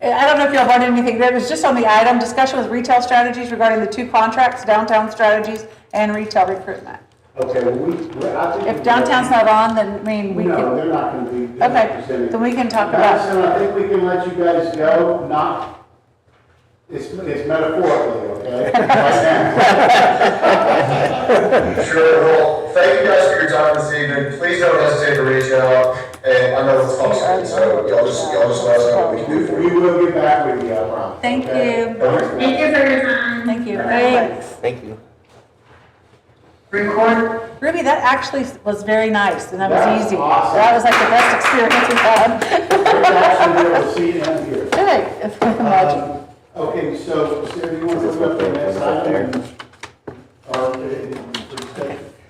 I don't know if y'all heard anything, that was just on the item, discussion with retail strategies regarding the 2 contracts, downtown strategies and retail recruitment. Okay, well, I think. If downtown's not on, then, I mean, we No, can, they're not gonna be. they're not okay, presenting. then we can talk about, Madison, I think we can let you guys go, not, it's metaphorically, okay? Sure, well, thank you guys for your time this evening. Please don't hesitate to reach out, and I know it's tough, so y'all just let us know what we can do for you. We will get back with you, I promise. thank okay? you, Thank you for your time. thank you. Thanks. Thank you. Ruby, that actually was very nice, and that That was was easy. awesome. That was like the best experience we've had. We're actually able to see and hear. Good, imagine. Okay, so Sarah, you want to look up the next item?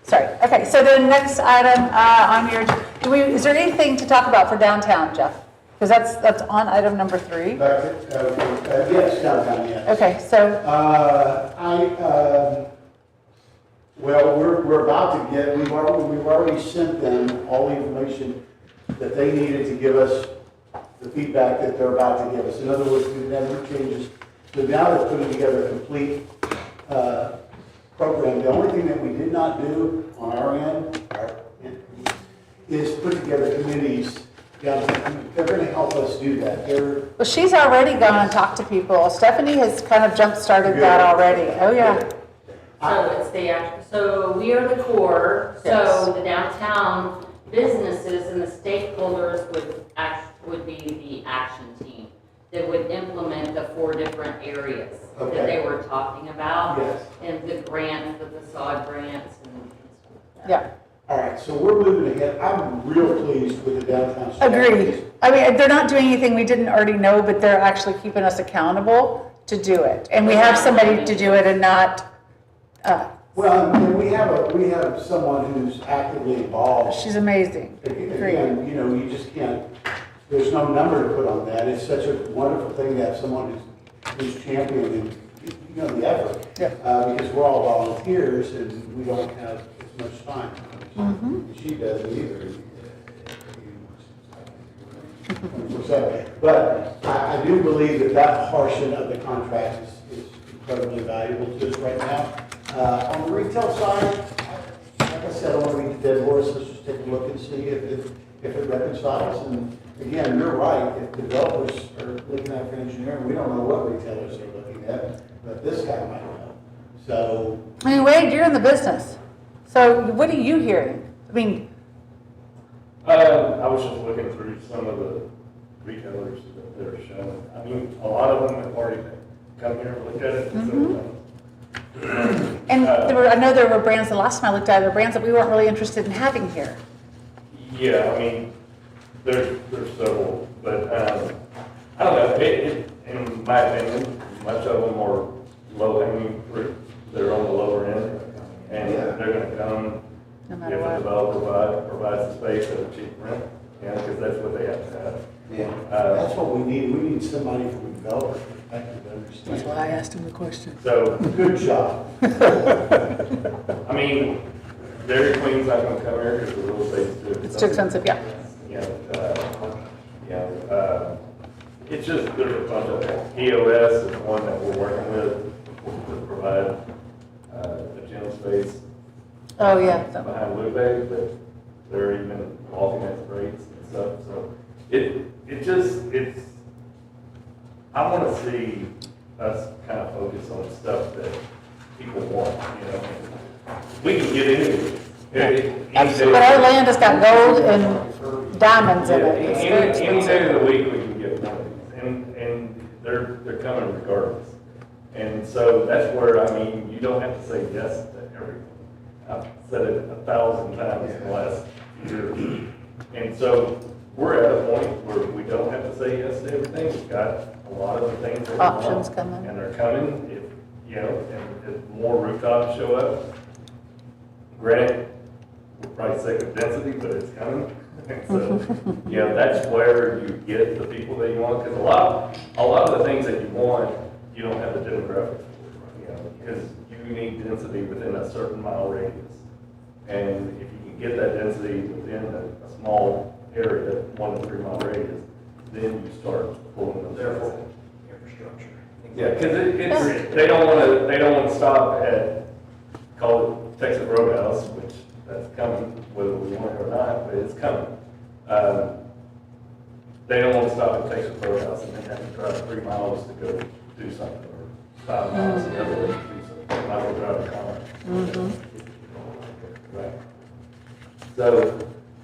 Sorry, okay, so the next item on your, is there anything to talk about for downtown, Jeff? Because that's on item number 3. Yes, downtown, yes. Okay, so, Well, we're about to get, we've already sent them all the information that they needed to give us the feedback that they're about to give us. In other words, we've never changes. So now they're putting together a complete program. The only thing that we did not do on our end is put together committees. Yeah, they're going to help us do that. well, she's already gone and talked to people. Stephanie has kind of jump-started that already. Oh, yeah. So it's the, so we are the core, Yes. so the downtown businesses and the stakeholders would be the action team that would implement the 4 different areas that Okay. they were talking about. Yes. And the grants, the facade grants and stuff. Yeah, All right, so we're moving ahead. I'm real pleased with the downtown agreed. strategies. I mean, they're not doing anything we didn't already know, but they're actually keeping us accountable to do it. And we have somebody to do it and not us. Well, and we have someone who's actively involved. She's amazing. Agreed. Again, you know, you just can't, there's no number to put on that. It's such a wonderful thing to have someone who's championing, you know, the effort. Yeah. Because we're all volunteers and we don't have as much time. She doesn't either. But I do believe that portion of the contract is incredibly valuable to us right now. On the retail side, like I said, I want to beat the dead horse, let's just take a look and see if it reconciles. And again, you're right, if developers are looking at for engineering, we don't know what retailers are looking at, but this guy might know. So, I mean, Wade, you're in the business. So what are you hearing? I mean, I was just looking through some of the retailers that they're showing. I mean, a lot of them have already come here and looked at it. and I know there were brands, the last time I looked at it, there were brands that we weren't really interested in having here. Yeah, I mean, there's several, but, I don't know, in my opinion, much of them are low hanging fruit. They're on the lower end, and they're gonna come No if matter the what. developer provides the space at a cheap rent, because that's what they have to have. yeah, that's what we need. We need somebody from a developer perspective to understand. That's why I asked him the question. So, Good job. I mean, Dairy Queen's not gonna come here because the real estate's too expensive. It's too expensive, yeah. It's just, there's a bunch of them. EOS is one that we're working with to provide, a gym space Oh, yeah. behind Lubeck, but they're even alternate rates and stuff, so it's, I wanna see us kind of focus on stuff that people want, you know? we can get into it. Absolutely. But our land has got gold and diamonds in it. It's very Any day expensive. of the week, we can get one of these, and they're coming regardless. And so that's where, I mean, you don't have to say yes to everything. I've said it 1,000 times in the last year. And so we're at a point where we don't have to say yes to everything. We've got a lot of the things that we want. Options coming. And they're coming, if, you know, and if more rooftops show up. Granted, we'll probably say with density, but it's coming. And so, you know, that's where you get the people that you want, because a lot of the things that you want, you don't have the demographics for, you know, because you need density within a certain mile radius. And if you can get that density within a small area, 1 to 3 mile radius, then you start pulling those. Therefore, infrastructure. Yeah, because they don't want to stop at, call it Texas Roadhouse, which that's coming, whether we want it or not, but it's coming. They don't want to stop at Texas Roadhouse and then have to drive 3 miles to go do something, or 5 miles the other way to do something. They might as well drive a car. Right.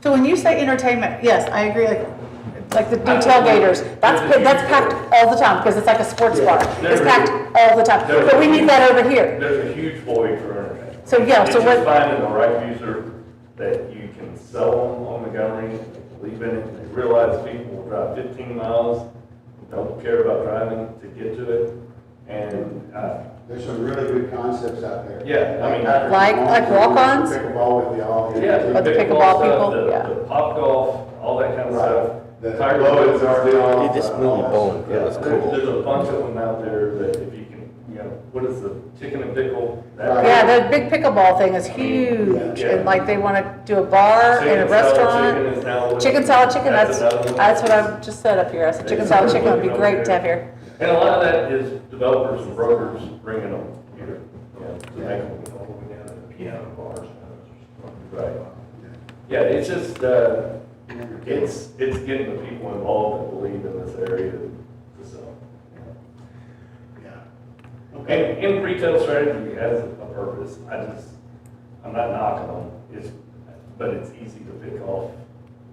So when you say entertainment, yes, I agree, like the new tailgaters, that's packed all the time, because it's like a sports bar. It's packed all the time, but we need that over here. There's a huge void for entertainment. So, yeah, so It's what- just finding the right user that you can sell them on Montgomery, and they believe in it, and they realize people will drive 15 miles, don't care about driving to get to it, and, There's some really good concepts out there. Yeah, I mean- Like walk-ons? Pickleball with y'all. yeah, But the pickleball people, stuff, yeah. the Pop golf, all that kind of stuff. The Tiger blow Woods is already is on. Dude, this movie Bowling, it was cool. There's a bunch of them out there that if you can, you know, what is the chicken and pickle? That- Yeah, the big pickleball thing is huge, Yeah. and like they want to do a bar and a Chicken salad restaurant. chicken is now- Chicken salad chicken, that's another one. what I've just said up here. I said chicken salad chicken would be great to have here. And a lot of that is developers and brokers bringing them here, you know, to make them. Piano bars. Right. Yeah, it's just, it's getting the people involved that believe in this area to sell. Yeah. Okay. And retail strategy has a purpose. I'm not knocking them, but it's easy to pick off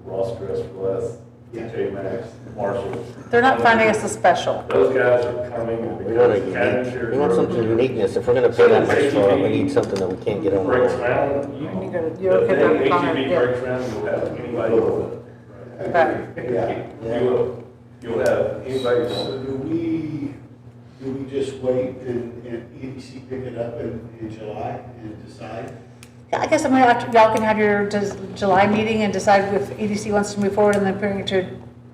Ross Dress for Less, TJ Maxx, Marshalls. They're not finding us a special. Those guys are coming and We want becoming cashier. we want something uniqueness. If we're gonna pay that much for it, we need something that we can't get on. Breaks around, You're okay the with day the comment, HEB yeah. breaks around, you'll have anybody with it. Right. Yeah. You'll have anybody So with it. do we just wait and EDC pick it up in July and decide? Yeah, I guess I'm gonna have to, y'all can have your July meeting and decide if EDC wants to move forward and then bring it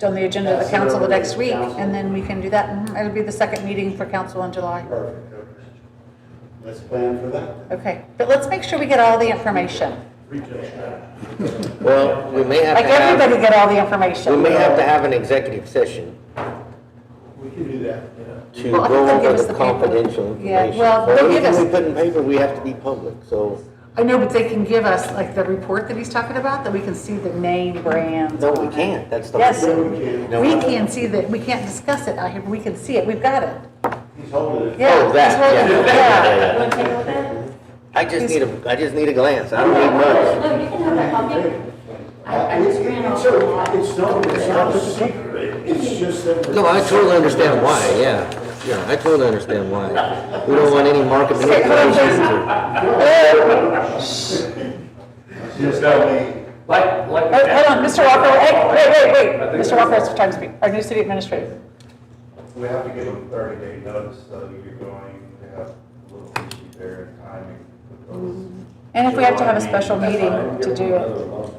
on the agenda of the council the next week, and then we can do that. It'll be the second meeting for council in July. Perfect, okay. Let's plan for that. Okay, but let's make sure we get all the information. Well, we may have Like to everybody have, get all the we information. may have to have an executive session We can do that. to Well, I think go they'll give over us the the paper. confidential Yeah, information. well, So they'll give anything us- we put in paper, we have to be public, so, I know, but they can give us like the report that he's talking about, that we can see the name brands. no, on we it. can't, that's the. Yes, No, we can see that, we can't discuss it out here, but we can see it, we've got it. He's holding it. Yeah. Oh, that, that's what- yeah. You want to take a look at it? I just need a glance, I don't need much. No, you can have that copy. I just ran off a lot. It's not a secret, it's just that. No, I totally understand why, yeah, I totally understand why. We don't want any market Okay, hold on, manipulation. Just tell me. Like. Hold on, Mr. Walker, hey, wait, Mr. Walker has time to speak, our new city administrator. We have to give them 30-day notice, so you're going to have a little issue there in timing with those. And if we have to have a special meeting to do it, Another month.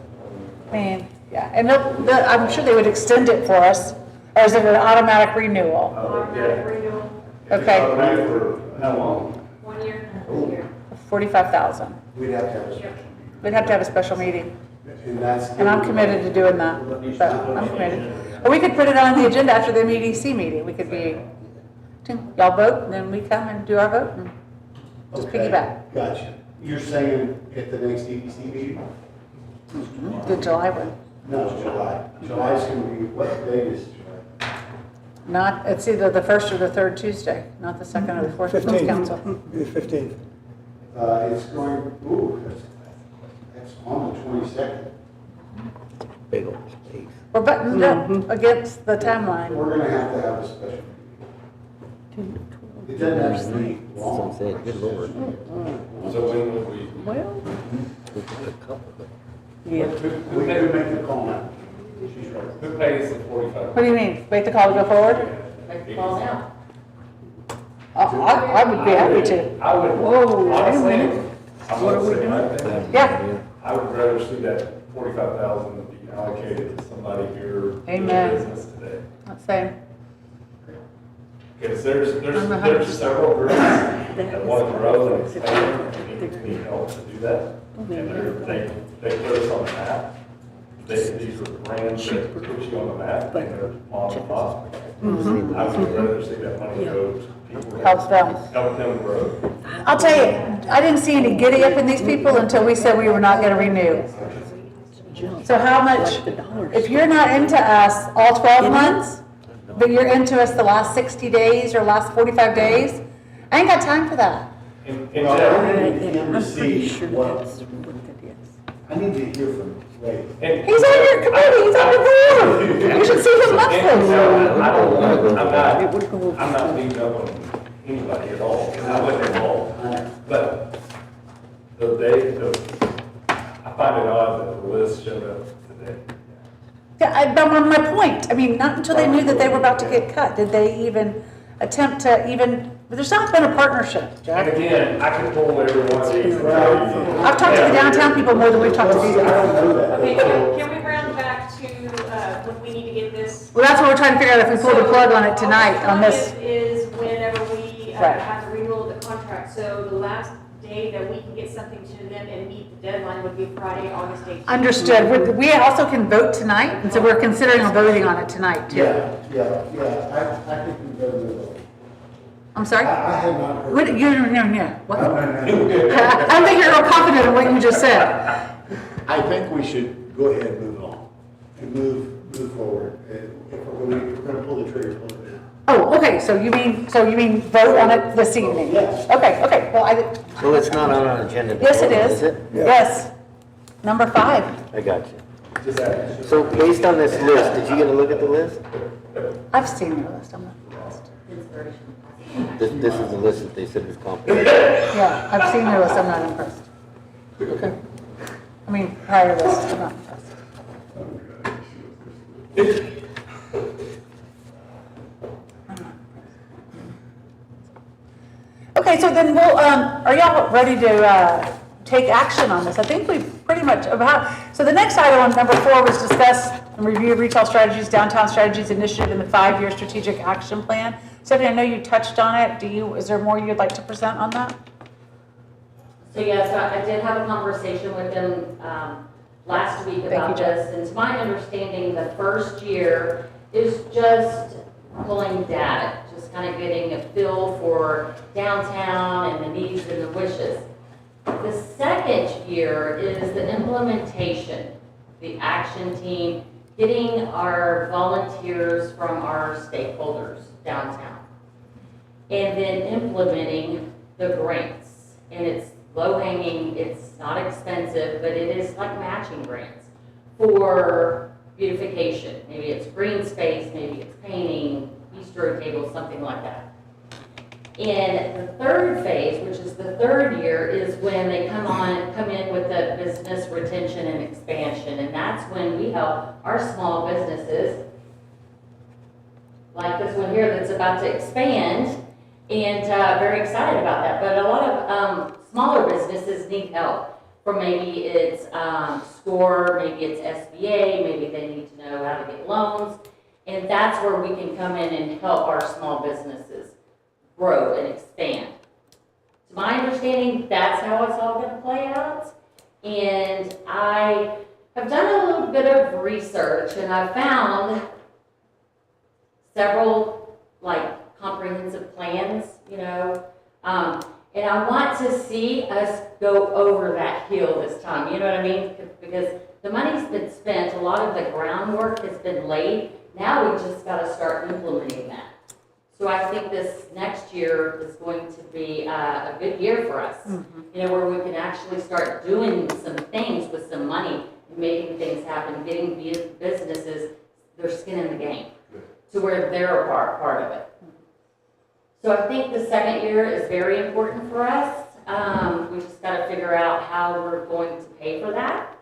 I mean, yeah, and I'm sure they would extend it for us, or is it an automatic renewal? Automatic renewal, Okay, Automatic for how long? 1 year, 2 year. 45,000. We'd have to have a special meeting. We'd have to have a special meeting, And that's. and I'm committed to doing that, but I'm committed. Or we could put it on the agenda after the MEDC meeting, we could be, y'all vote, and then we come and do our vote, and just Okay, piggyback. Gotcha. You're saying at the next EDC meeting? The July one. No, July. July's gonna be, what date is July? Not, it's either the first or the third Tuesday, not the second or the fourth, it's 15th. council. Be the 15th. It's going, ooh, that's on the 22nd. Big old space. We're buttoned up against the timeline. We're gonna have to have a special meeting. It doesn't have to be That's what I'm long. saying, good lord. So when would we, Well, We got a couple, but yeah. We can make the call now. She's right. who pays the 45? What do you mean? Wait the call to go forward? Make the call now. I would be happy to. I would, Whoa, honestly, wait a minute. I'm What are gonna we say doing? my opinion. Yeah. I would rather see that 45,000 be allocated to somebody here doing Amen. business today. Let's say. Because I'm there's several groups that want to grow and expand and need help to do that. And they put us on the map. These are brands that put you on the map and they're mom and pop. I would rather see that money go to people that Helps them. help them grow. I'll tell you, I didn't see any giddy up in these people until we said we were not gonna renew. So how much, if you're not into us all 12 months, but you're into us the last 60 days or last 45 days, I ain't got time for that. In Well, general, I need to I'm pretty receive sure what, that's what that is. I need to hear from Ray. and- He's on your committee, he's on your board. You should see him And, monthly. I don't want, It would go I'm not beating up on anybody at all, because I wasn't involved. But I find it odd that the list showed up today. Yeah, but my point, I mean, not until they knew that they were about to get cut, did they even attempt to even, there's not been a partnership, And Jack. again, I could pull every one of these and tell you. I've talked to the downtown people more than we've talked to these I people. don't know that. Okay, can we round back to, when we need to get this? Well, that's what we're trying to figure out, if we pull the plug on it tonight, on this. August 20th is whenever we Right. have the renewal of the contract, so the last day that we can get something to them and meet the deadline would be Friday, August 18th. Understood. We also can vote tonight, and so we're considering voting on it tonight, too. Yeah, I think we better move on. I'm sorry? I have not heard. What, no, what? No. I think you're real confident in what you just said. I think we should go ahead and move on, and move forward. And if we're gonna pull the trigger, pull it now. Oh, okay, so you mean vote on it this evening? Yes. Okay, well, Well, it's not on our agenda. to yes, it vote on, is. it? Yes. Number 5. I got you. Just ask. So based on this list, did you get a look at the list? I've seen your list, I'm not impressed. Inspiration. This is the list that they said was complicated. Yeah, I've seen your list, I'm not impressed. Okay. I mean, prior list, I'm not impressed. Okay, so then we'll, are y'all ready to take action on this? I think we pretty much so the next item on number 4 was discuss and review retail strategies, downtown strategies initiative in the 5-year strategic action plan. Stephanie, I know you touched on it. Is there more you'd like to present on that? So yes, I did have a conversation with them last week about Jen. this, and to my understanding, the first year is just pulling data, just kind of getting a feel for downtown and the needs and the wishes. The second year is the implementation, the action team, getting our volunteers from our stakeholders downtown, and then implementing the grants. And it's low-hanging, it's not expensive, but it is like matching grants for beautification. Maybe it's green space, maybe it's painting, bistro tables, something like that. And the third phase, which is the third year, is when they come in with the business retention and expansion. And that's when we help our small businesses, like this one here that's about to expand, and very excited about that. But a lot of smaller businesses need help. For maybe it's SCORE, maybe it's SBA, maybe they need to know how to get loans. And that's where we can come in and help our small businesses grow and expand. To my understanding, that's how it's all going to play out. And I have done a little bit of research, and I found several comprehensive plans, and I want to see us go over that hill this time, you know what I mean? Because the money's been spent, a lot of the groundwork has been laid, now we just got to start implementing that. So I think this next year is going to be a good year for us. You know, where we can actually start doing some things with some money, making things happen, getting businesses their skin in the game to where they're a part of it. So I think the second year is very important for us. We just got to figure out how we're going to pay for that.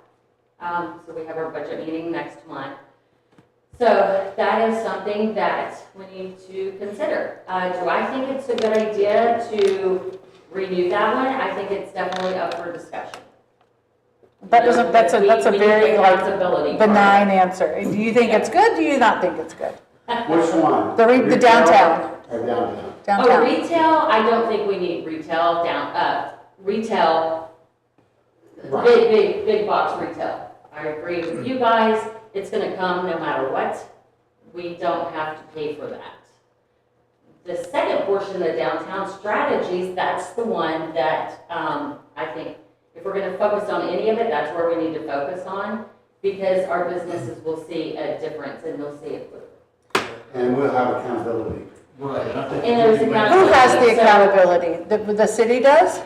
So we have our budget meeting next month. So that is something that we need to consider. Do I think it's a good idea to renew that one? I think it's definitely up for discussion. That's a We need very accountability like part. benign answer. Do you think it's good? Do you not think it's good? Which one? The Retail downtown. Or downtown? Oh, Downtown. retail, I don't think we need retail retail, Right. big box retail. I agree with you guys, it's gonna come no matter what. We don't have to pay for that. The second portion, the downtown strategies, that's the one that, I think, if we're gonna focus on any of it, that's where we need to focus on, because our businesses will see a difference and they'll see it quickly. And we'll have accountability. Right, and I think. And there's Who has the accountability? The city does?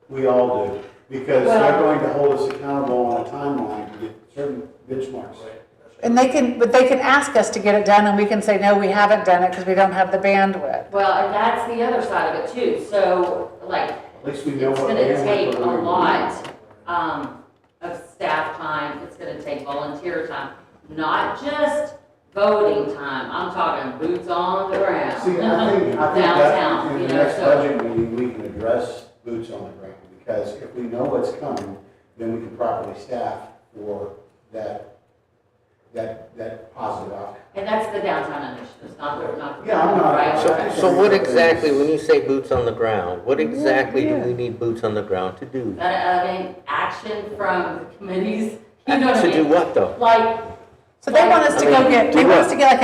We all do, because they're going to hold us accountable on a timeline to get certain benchmarks. And but they can ask us to get it done and we can say, no, we haven't done it because we don't have the bandwidth. Well, and that's the other side of it too, so, like, At least we know it's what. gonna bandwidth take we're a gonna lot, of staff time, it's gonna take volunteer time, not just voting time, I'm talking boots on the ground. See, I think that Downtown, in you the know, next so, budget meeting, we can address boots on the ground, because if we know what's coming, then we can properly staff for that positive outcome. and that's the downtown initiatives, not the. Yeah, I'm not- Right. So what exactly, when you say boots on the ground, what exactly do we need boots on the ground to do? I mean, action from the committees, you know what I To mean? do what though? Like, So they want us to go get, they want us to get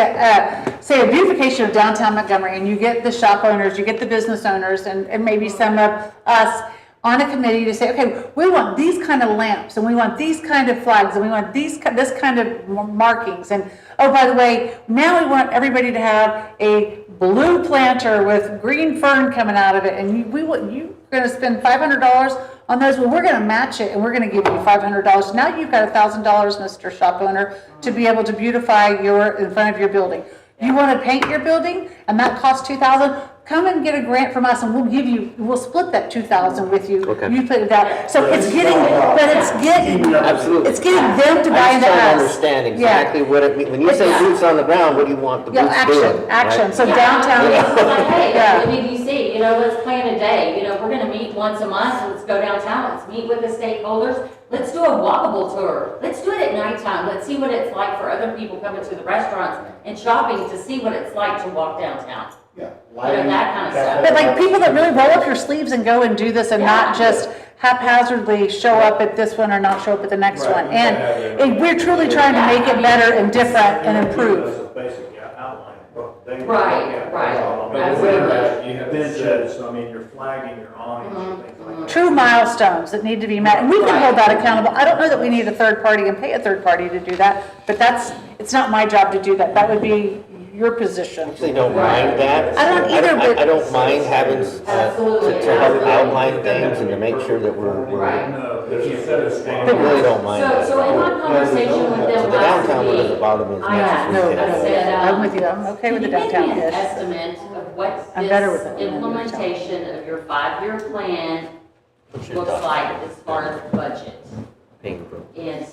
like say a beautification of downtown Montgomery, and you get the shop owners, you get the business owners, and maybe some of us on a committee to say, okay, we want these kind of lamps, and we want these kind of flags, and we want this kind of markings, and oh, by the way, now we want everybody to have a blue planter with green fern coming out of it, and you're gonna spend $500 on those, well, we're gonna match it, and we're gonna give you $500. Now you've got $1,000, Mr. Shop Owner, to be able to beautify in front of your building. You wanna paint your building, and that costs $2,000, come and get a grant from us, and we'll split that $2,000 with you. Okay. You put it out, so it's getting Absolutely. it's getting them to buy I into just us. don't understand exactly what it means. When you say boots on the ground, what do you want the Yeah, boots doing? action, right? so yeah, downtown. it's like, hey, Yeah. MEDC, you know, let's plan a day, you know, we're gonna meet once a month, let's go downtown, let's meet with the stakeholders, let's do a walkable tour, let's do it at nighttime, let's see what it's like for other people coming to the restaurants and shopping to see what it's like to walk downtown. Yeah. that kind of stuff. But like people that really roll up your sleeves and go and do this and not Yeah. just haphazardly show up at this one or not show up at the next Right. one. And we're truly trying to make it better and different and improve. That's a basic outline. What they- Right, right. But Absolutely. within that, you have to set, Benches, I mean, your flagging, your awnings, and things like that. True milestones that need to be met. And we can hold that accountable. I don't know that we need a third party and pay a third party to do that, but it's not my job to do that. That would be your position. Actually don't mind that. I don't either, but- I don't mind having, Absolutely. to help outline things and to make sure that we're, Right. no, there's a set of I standards. really don't mind that. So in my conversation with them The last downtown one doesn't week, bother me as I much asked, as No, retail. I said, I'm with you. I'm okay with the can you downtown give me an ish. estimate of what I'm better with this it. implementation of your 5-year plan looks like as far as budget? Painful. And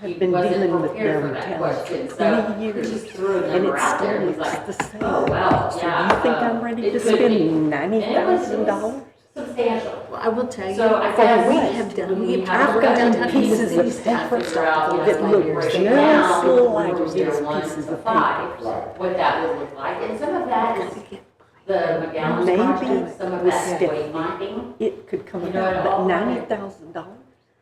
I've he been wasn't dealing with prepared for that downtown question, for so 20 he years, just threw a and number it out there, and still he's looks like, the same. oh, well, So yeah. you think I'm ready it to could be. spend And it was $90,000? substantial. Well, I will tell you, So I for guess what we have done, we I've have gotten done pieces of pieces kind paper figure out, you know, that maybe look break it just down like from year these 1 pieces to of 5, paper. what that would look like. And some of that is the McGowan's Maybe project, some of with that's Stephanie. wayfinding. It could come You know, about, it but all- $90,000?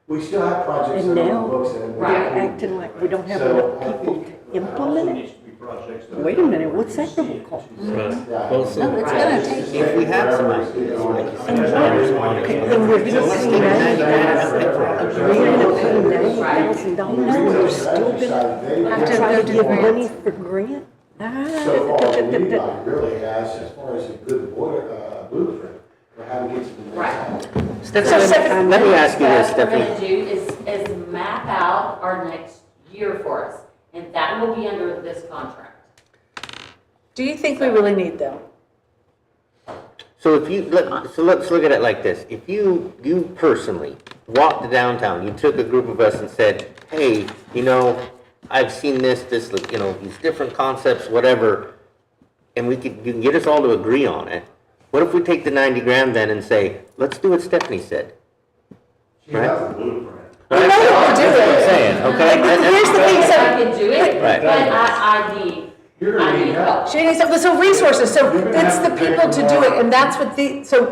We still have projects And that are on now the books that. we Right. They're can't- acting like we don't have So, enough I people think- to implement it. Needs to be projects that- Wait a minute, what's that gonna cost? Right. Well, so No, it's gonna take if we have some ideas, like you said, And we're gonna let's pay take $90,000 $90,000. We're gonna pay $90,000, and we're still gonna have to go try to to give grants. money for grant? So far, anybody really has, as far as a good blueprint for how to get to the next Right. level. Stephanie, let me ask you this, What we're Stephanie. gonna do is map out our next year for us, and that will be under this contract. Do you think we really need them? So if you, so let's look at it like this. If you personally walked downtown, you took a group of us and said, hey, you know, I've seen this, you know, these different concepts, whatever, and you can get us all to agree on it. What if we take the 90 grand then and say, let's do what Stephanie said? She has a blueprint. We know what to do. That's what I'm saying, okay? Here's the thing, I so, can do it, Right. but I need, You're gonna I need need help. help. she needs, so resources, so You're gonna it's have the to pay people for to do more. it, and that's what so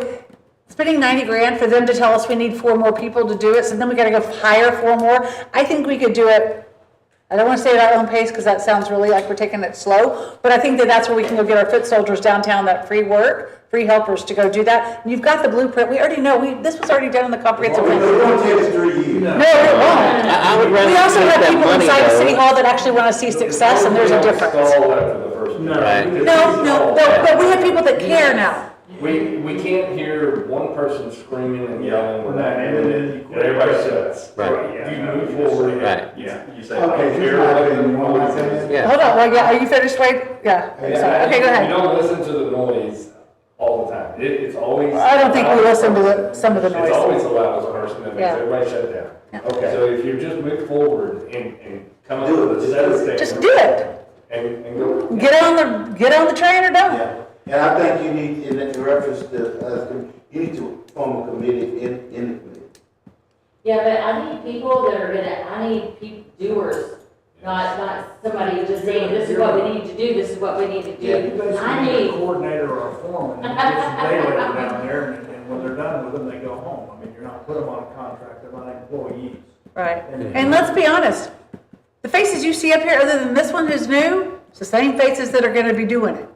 spending 90 grand for them to tell us we need 4 more people to do it, so then we gotta go hire 4 more. I think we could do it, I don't wanna say at our own pace, because that sounds really like we're taking it slow, but I think that that's where we can go get our foot soldiers downtown, that free work, free helpers to go do that. And you've got the blueprint, we already know, this was already done in the comprehensive plan. It won't take us 3 years. No, it won't. I would rather We also take have that people money, inside of City though. Hall that actually wanna see success, and there's a difference. Stall after the first. Right. No, but we have people that care now. We can't hear one person screaming and yelling, we're not, And then you- everybody shuts. Right. You move forward. Right. You say, I Okay, don't here's care my what opinion, the one more noise is. thing. Yeah. Hold on, well, yeah, are you finished, Wade? Yeah, sorry. Okay, go You ahead. don't listen to the noise all the time. It's always. I don't think we listen to some of the It's always noise. the loudest person that makes Yeah. everybody shut down. Yeah. Okay. So if you just move forward and come up with a set of standards. Just do it. And go. Get on the train or don't. Yeah, and I think you need, in reference to, you need to form a committee in the committee. Yeah, but I need people that are I need doers, not somebody just saying, this is what we need to do, this is what we need to You do. basically I need a need, coordinator or a foreman, and get some day labor down there, and when they're done with them, they go home. I mean, you're not putting them on a contract, they're not employees. Right. And let's be honest, the faces you see up here, other than this one who's new, it's the same faces that are gonna be doing it.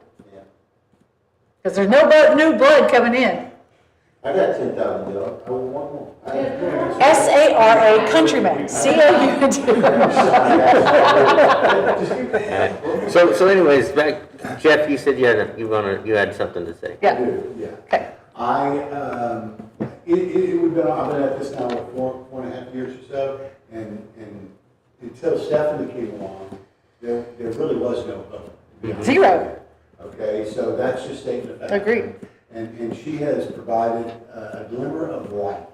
Because there's no new blood coming in. I got $10,000, I want one more. SARA countrymen, COU. So anyways, back, Jeff, you said you had something to say. Yeah, Yeah. okay. I've been at this now for 4.5 years or so, and until Stephanie came along, there really was no vote. Zero. Okay, so that's just stating the fact. Agreed. And she has provided a glimmer of light.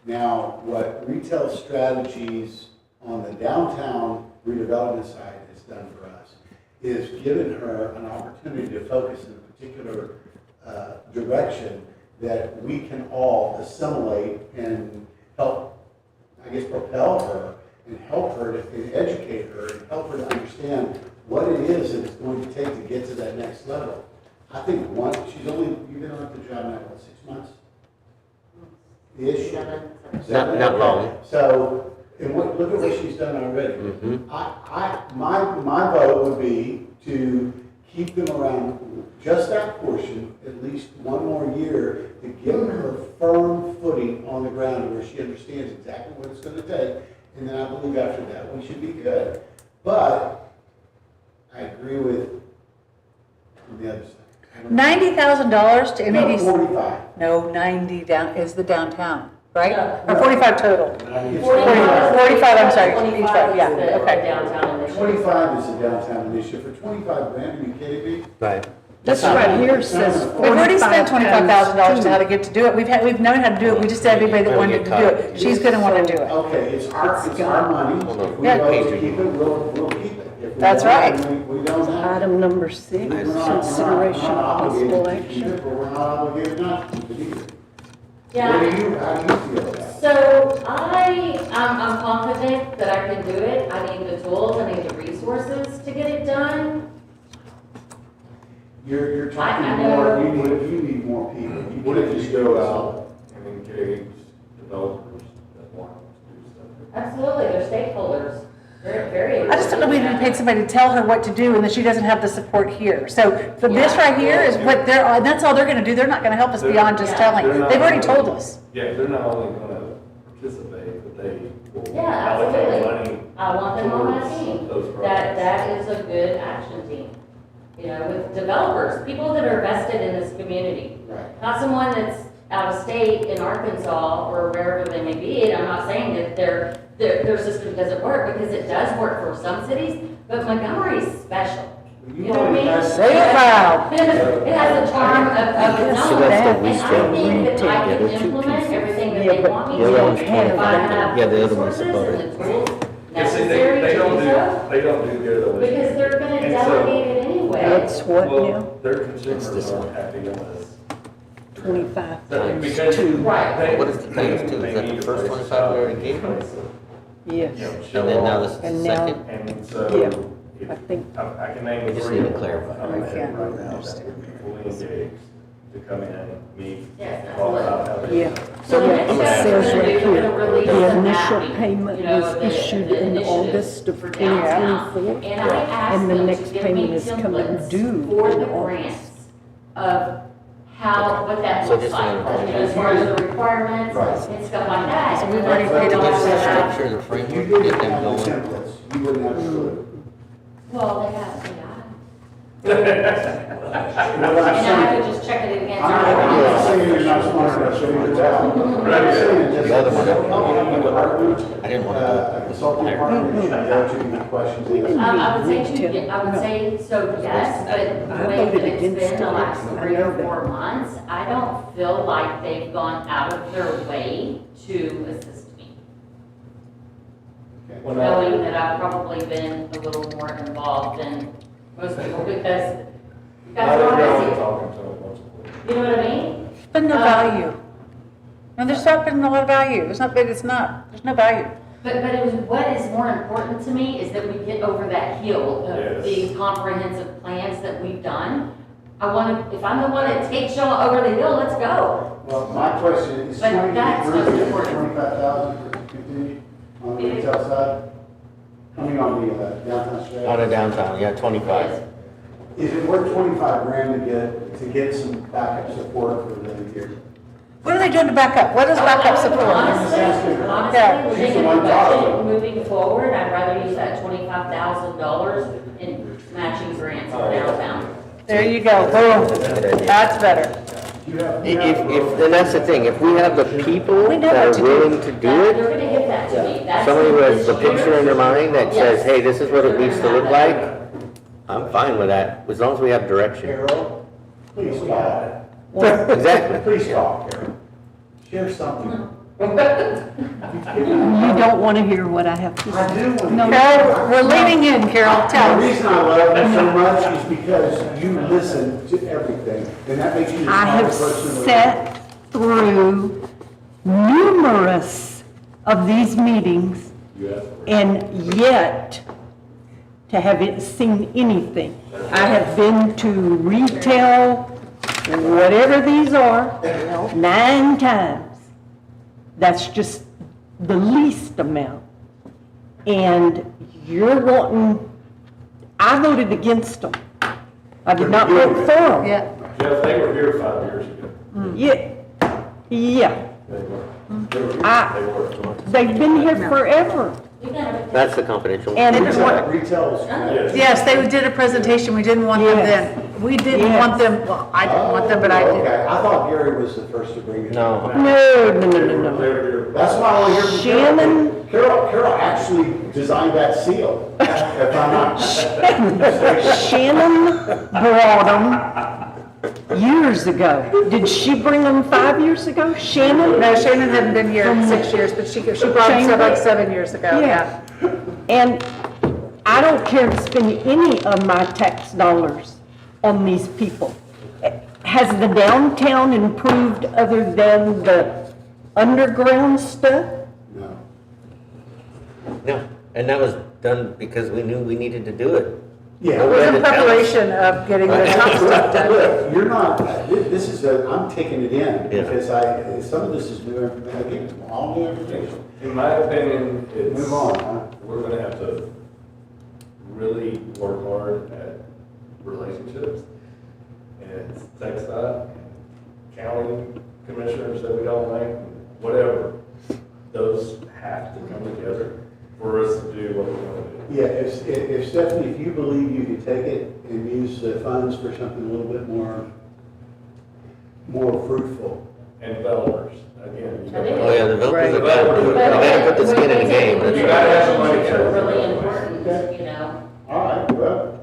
Now, what retail strategies on the downtown redevelopment side has done for us is given her an opportunity to focus in a particular direction that we can all assimilate and help, I guess, propel her and help her and educate her and help her to understand what it is that it's going to take to get to that next level. I think you've been on the job now, what, 6 months? Ish? Not long. So, and look at what she's done already. Mhm. My vote would be to keep them around just that portion, at least one more year, to give her firm footing on the ground where she understands exactly what it's gonna take. And then I believe after that, we should be good. But I agree with the other side. $90,000 to No, MEDC. 45. No, 90 down is the downtown, right? No. Or 45 total? 45, I'm sorry, each one, yeah, okay. Downtown initiative. 25 is a downtown initiative. For 25 grand, are you kidding me? Right. This right here says We've already spent $25,000 to how to $45,000. get to do it. We've known how to do it. We just had anybody that wanted to do it. She's gonna wanna do it. Okay, it's our money. If we Yeah. vote to keep it, we'll keep it. If we That's don't, right. then we don't have. Item number 6, consideration of possible We're not obligated to keep action. it, but we're not obligated not to keep it either. Yeah. How do you feel about it? So I'm confident that I can do it. I need the tools, I need the resources to get it done. You're I talking know. more, you need more people. You What can't if you just go do it out and engage developers that want to do stuff? Absolutely, they're stakeholders. They're very. I just don't know we need to pay somebody to tell her what to do and that she doesn't have the support here. So for this right here is what that's all they're gonna do. They're not gonna help us beyond just telling. They're not They've already gonna- told us. Yeah, they're not only gonna participate, but they will Yeah, allocate absolutely. money I want them on my towards team. those projects. That is a good action team. you know, with developers, people that are vested in this community. Right. Not someone that's out of state in Arkansas or wherever they may be. And I'm not saying that their system doesn't work, because it does work for some cities, but Montgomery is special. You know what I mean? Say it loud. It has a charm of its So own. that's the And I think that I retail. can The other two implement pieces. everything that Yeah, they but want me the other one's to. If I 25. have Yeah, the the other one's resources about and the tools And see, necessary they to don't do so. they don't do good on this. Because they're gonna And so- delegate it anyway. That's what now? Well, their It's consumers this aren't one. happy on this. 25 That- times Because 2. they- What is the times two? Is they that the need a first place 25 we already to gave them? place it, Yes. you know, show And then now off. this is the And now- second? And so, Yeah, if- I think- I can name We just three need to of them. clarify. I'm gonna I can't right now that understand. would be fully engaged to come in, meet, Yes, talk absolutely. about how they. Yeah. So the next It step says we're gonna right do, we're here, gonna release the a initial mapping, payment you know, was the issued in initiatives August of for downtown. 2024. And I asked And the them next to give payment me is coming templates due for in the August. grants of how, what that So looks just like, an you know, as far as the requirements Right. and stuff like that. So we've And already that's paid To all get what the I have. structure, the If framework, you get didn't them have the going. templates, you wouldn't have a clue. Well, they have, yeah. What I'm And I saying- have to just check it against. I'm not saying you're not smart enough to figure it out. I'm saying just. The other one. You would argue, I didn't want to do a it. consulting partner, you should go to the questions. they ask. I would say I would say so, yes, but the way that it's been the last 3 or 4 months, I don't feel like they've gone out of their way to assist me. When Knowing that I've probably been a little more involved than most people, because you guys Not are everyone all busy. talking to them once a week. You know what I mean? But no value. No, there's not been a lot of value. It's not big, it's not. There's no value. But it was, what is more important to me is that we get over that hill of Yes. these comprehensive plans that we've done. I want to, if I'm the one that takes y'all over the hill, let's go. Well, my question is, But that's what's important. 25,000 for continue on the retail side? I mean, on the downtown strategy? On a downtown, yeah, 25. Is it worth 25 grand to get some backup support for the year? What are they doing to back up? What is backup support? Honestly, Yeah. we're She's the thinking one of budget talking. moving forward, I'd rather use that $25,000 in matching grants for downtown. There you go. Boom. That's better. And that's the thing, if we have the people We know that what are to do. willing to do They're it, gonna give that to me. That's somebody who has the this year. picture in their mind that says, Yes. hey, this is what it They're needs to gonna look have like, that. I'm fine with that, as long as we have direction. Carol, please talk. Exactly. Please talk, Carol. Share something. You don't want to hear what I have to I say. do want to. No. Carol, we're leaning in, Carol. Tell The us. reason I love you so much is because you listen to everything, and that makes you the I have smartest person in the room. sat through numerous of these meetings, You asked for it. and yet to have it seen anything. I have been to retail, whatever these are, 9 times. That's just the least amount. And you're wanting, I voted against them. I did not vote for them. Yeah. Jeff, they were here 5 years ago. Yeah, yeah. They were. They were here. I- They were. They've been here forever. You can have it. That's the confidential. And Retail is. Yes. Yes, they did a presentation. We didn't want them Yes. then. We didn't Yes. want them, well, I didn't want them, but I Okay, did. I thought Gary was the first to bring it. No. No, no, no, They no, were no. here. That's why I want to hear from Shannon- Carol actually designed that seal, if I'm not. Shannon brought them years ago. Did she bring them 5 years ago? Shannon? No, Shannon hadn't been here in 6 years, but she brought them Chamber? like 7 years ago. Yeah. And I don't care to spend any of my tax dollars on these people. Has the downtown improved other than the underground stuff? No. No, and that was done because we knew we needed to do it. Yeah. It was in preparation of getting the top stuff done. Look, you're not, this is, I'm taking it in, Yeah. because some of this is new information, all new information. In my opinion, it's. Move on, huh? We're gonna have to really work hard at relationships and text that, county commissioners that we don't like, whatever. Those have to come together for us to do what we want to do. Yeah, if Stephanie, if you believe you can take it and use use the funds for something a little bit more fruitful. And developers, again. You gotta- Oh, yeah, the developers, Right. they gotta put the skin in the game. You gotta have some money. Are really important, you know. All right, well,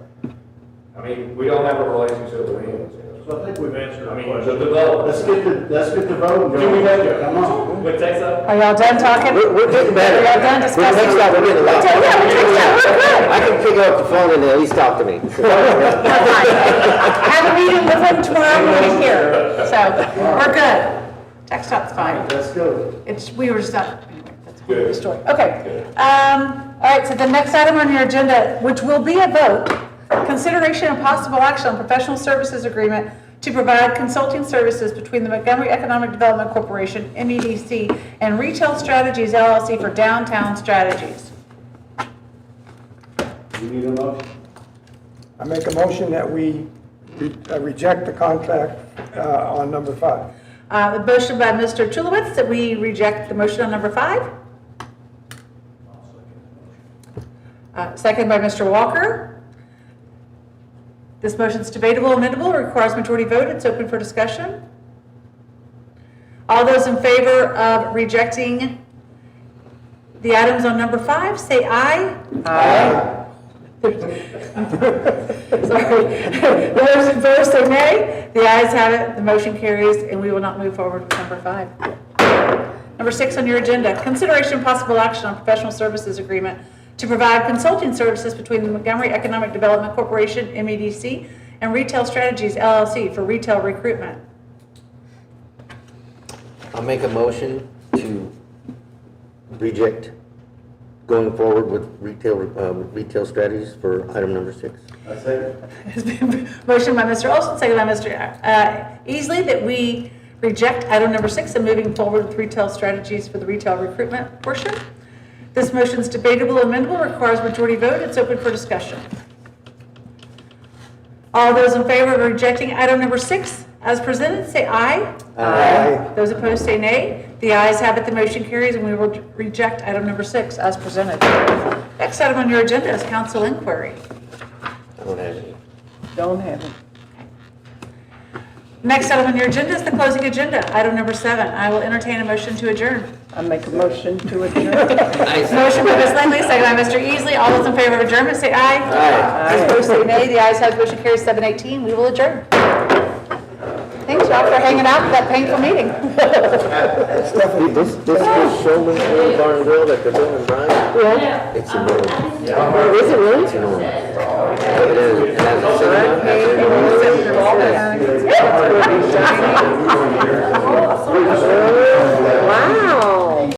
I mean, we don't have a relationship with him. So I think we've answered I our mean, question. the developer. let's get the vote Can we going. have, Come on. what takes up? Are y'all done talking? We're getting better. Are y'all done discussing? Next time, we're getting a lot. Yeah, we're good. I can pick up the phone and at least talk to me. Have a meeting with him tomorrow morning here, so we're good. Text up's fine. Let's go. We were just not, anyway, that's a whole other Good. story. Okay. All right, so the next item on your agenda, which will be a vote, consideration and possible action on professional services agreement to provide consulting services between the Montgomery Economic Development Corporation, MEDC, and Retail Strategies LLC for downtown strategies. You need a motion? I make a motion that we reject the contract on number 5. The motion by Mr. Chulowitz that we reject the motion on number 5. Second by Mr. Walker. This motion is debatable, amendable, requires majority vote. It's open for discussion. All those in favor of rejecting the items on number 5, say aye. Aye. Sorry. Those in favor say nay. The ayes have it. The motion carries, and we will not move forward with number 5. Number 6 on your agenda, consideration and possible action on professional services agreement to provide consulting services between the Montgomery Economic Development Corporation, MEDC, and Retail Strategies LLC for retail recruitment. I'll make a motion to reject going forward with retail strategies for item number 6. I second. It's been motion by Mr. Olson, second by Mr. Easley, that we reject item number 6 and moving forward with retail strategies for the retail recruitment portion. This motion is debatable, amendable, requires majority vote. It's open for discussion. All those in favor of rejecting item number 6 as presented, say aye. Aye. Those opposed say nay. The ayes have it, the motion carries, and we will reject item number 6 as presented. Next item on your agenda is council inquiry. I don't have any. Don't have it. Next item on your agenda is the closing agenda, item number 7. I will entertain a motion to adjourn. I make a motion to adjourn. Motion by Ms. Lindley, second by Mr. Easley. All those in favor of adjournment, say aye. Aye. Those opposed say nay. The ayes have it, motion carries 7:18. We will adjourn. Thanks, y'all, for hanging out for that painful meeting. This Showman's Grill Bar and Grill that they're doing, Brian? Yeah. It's enormous. Is it really? It's enormous. It has a cinema. Wow.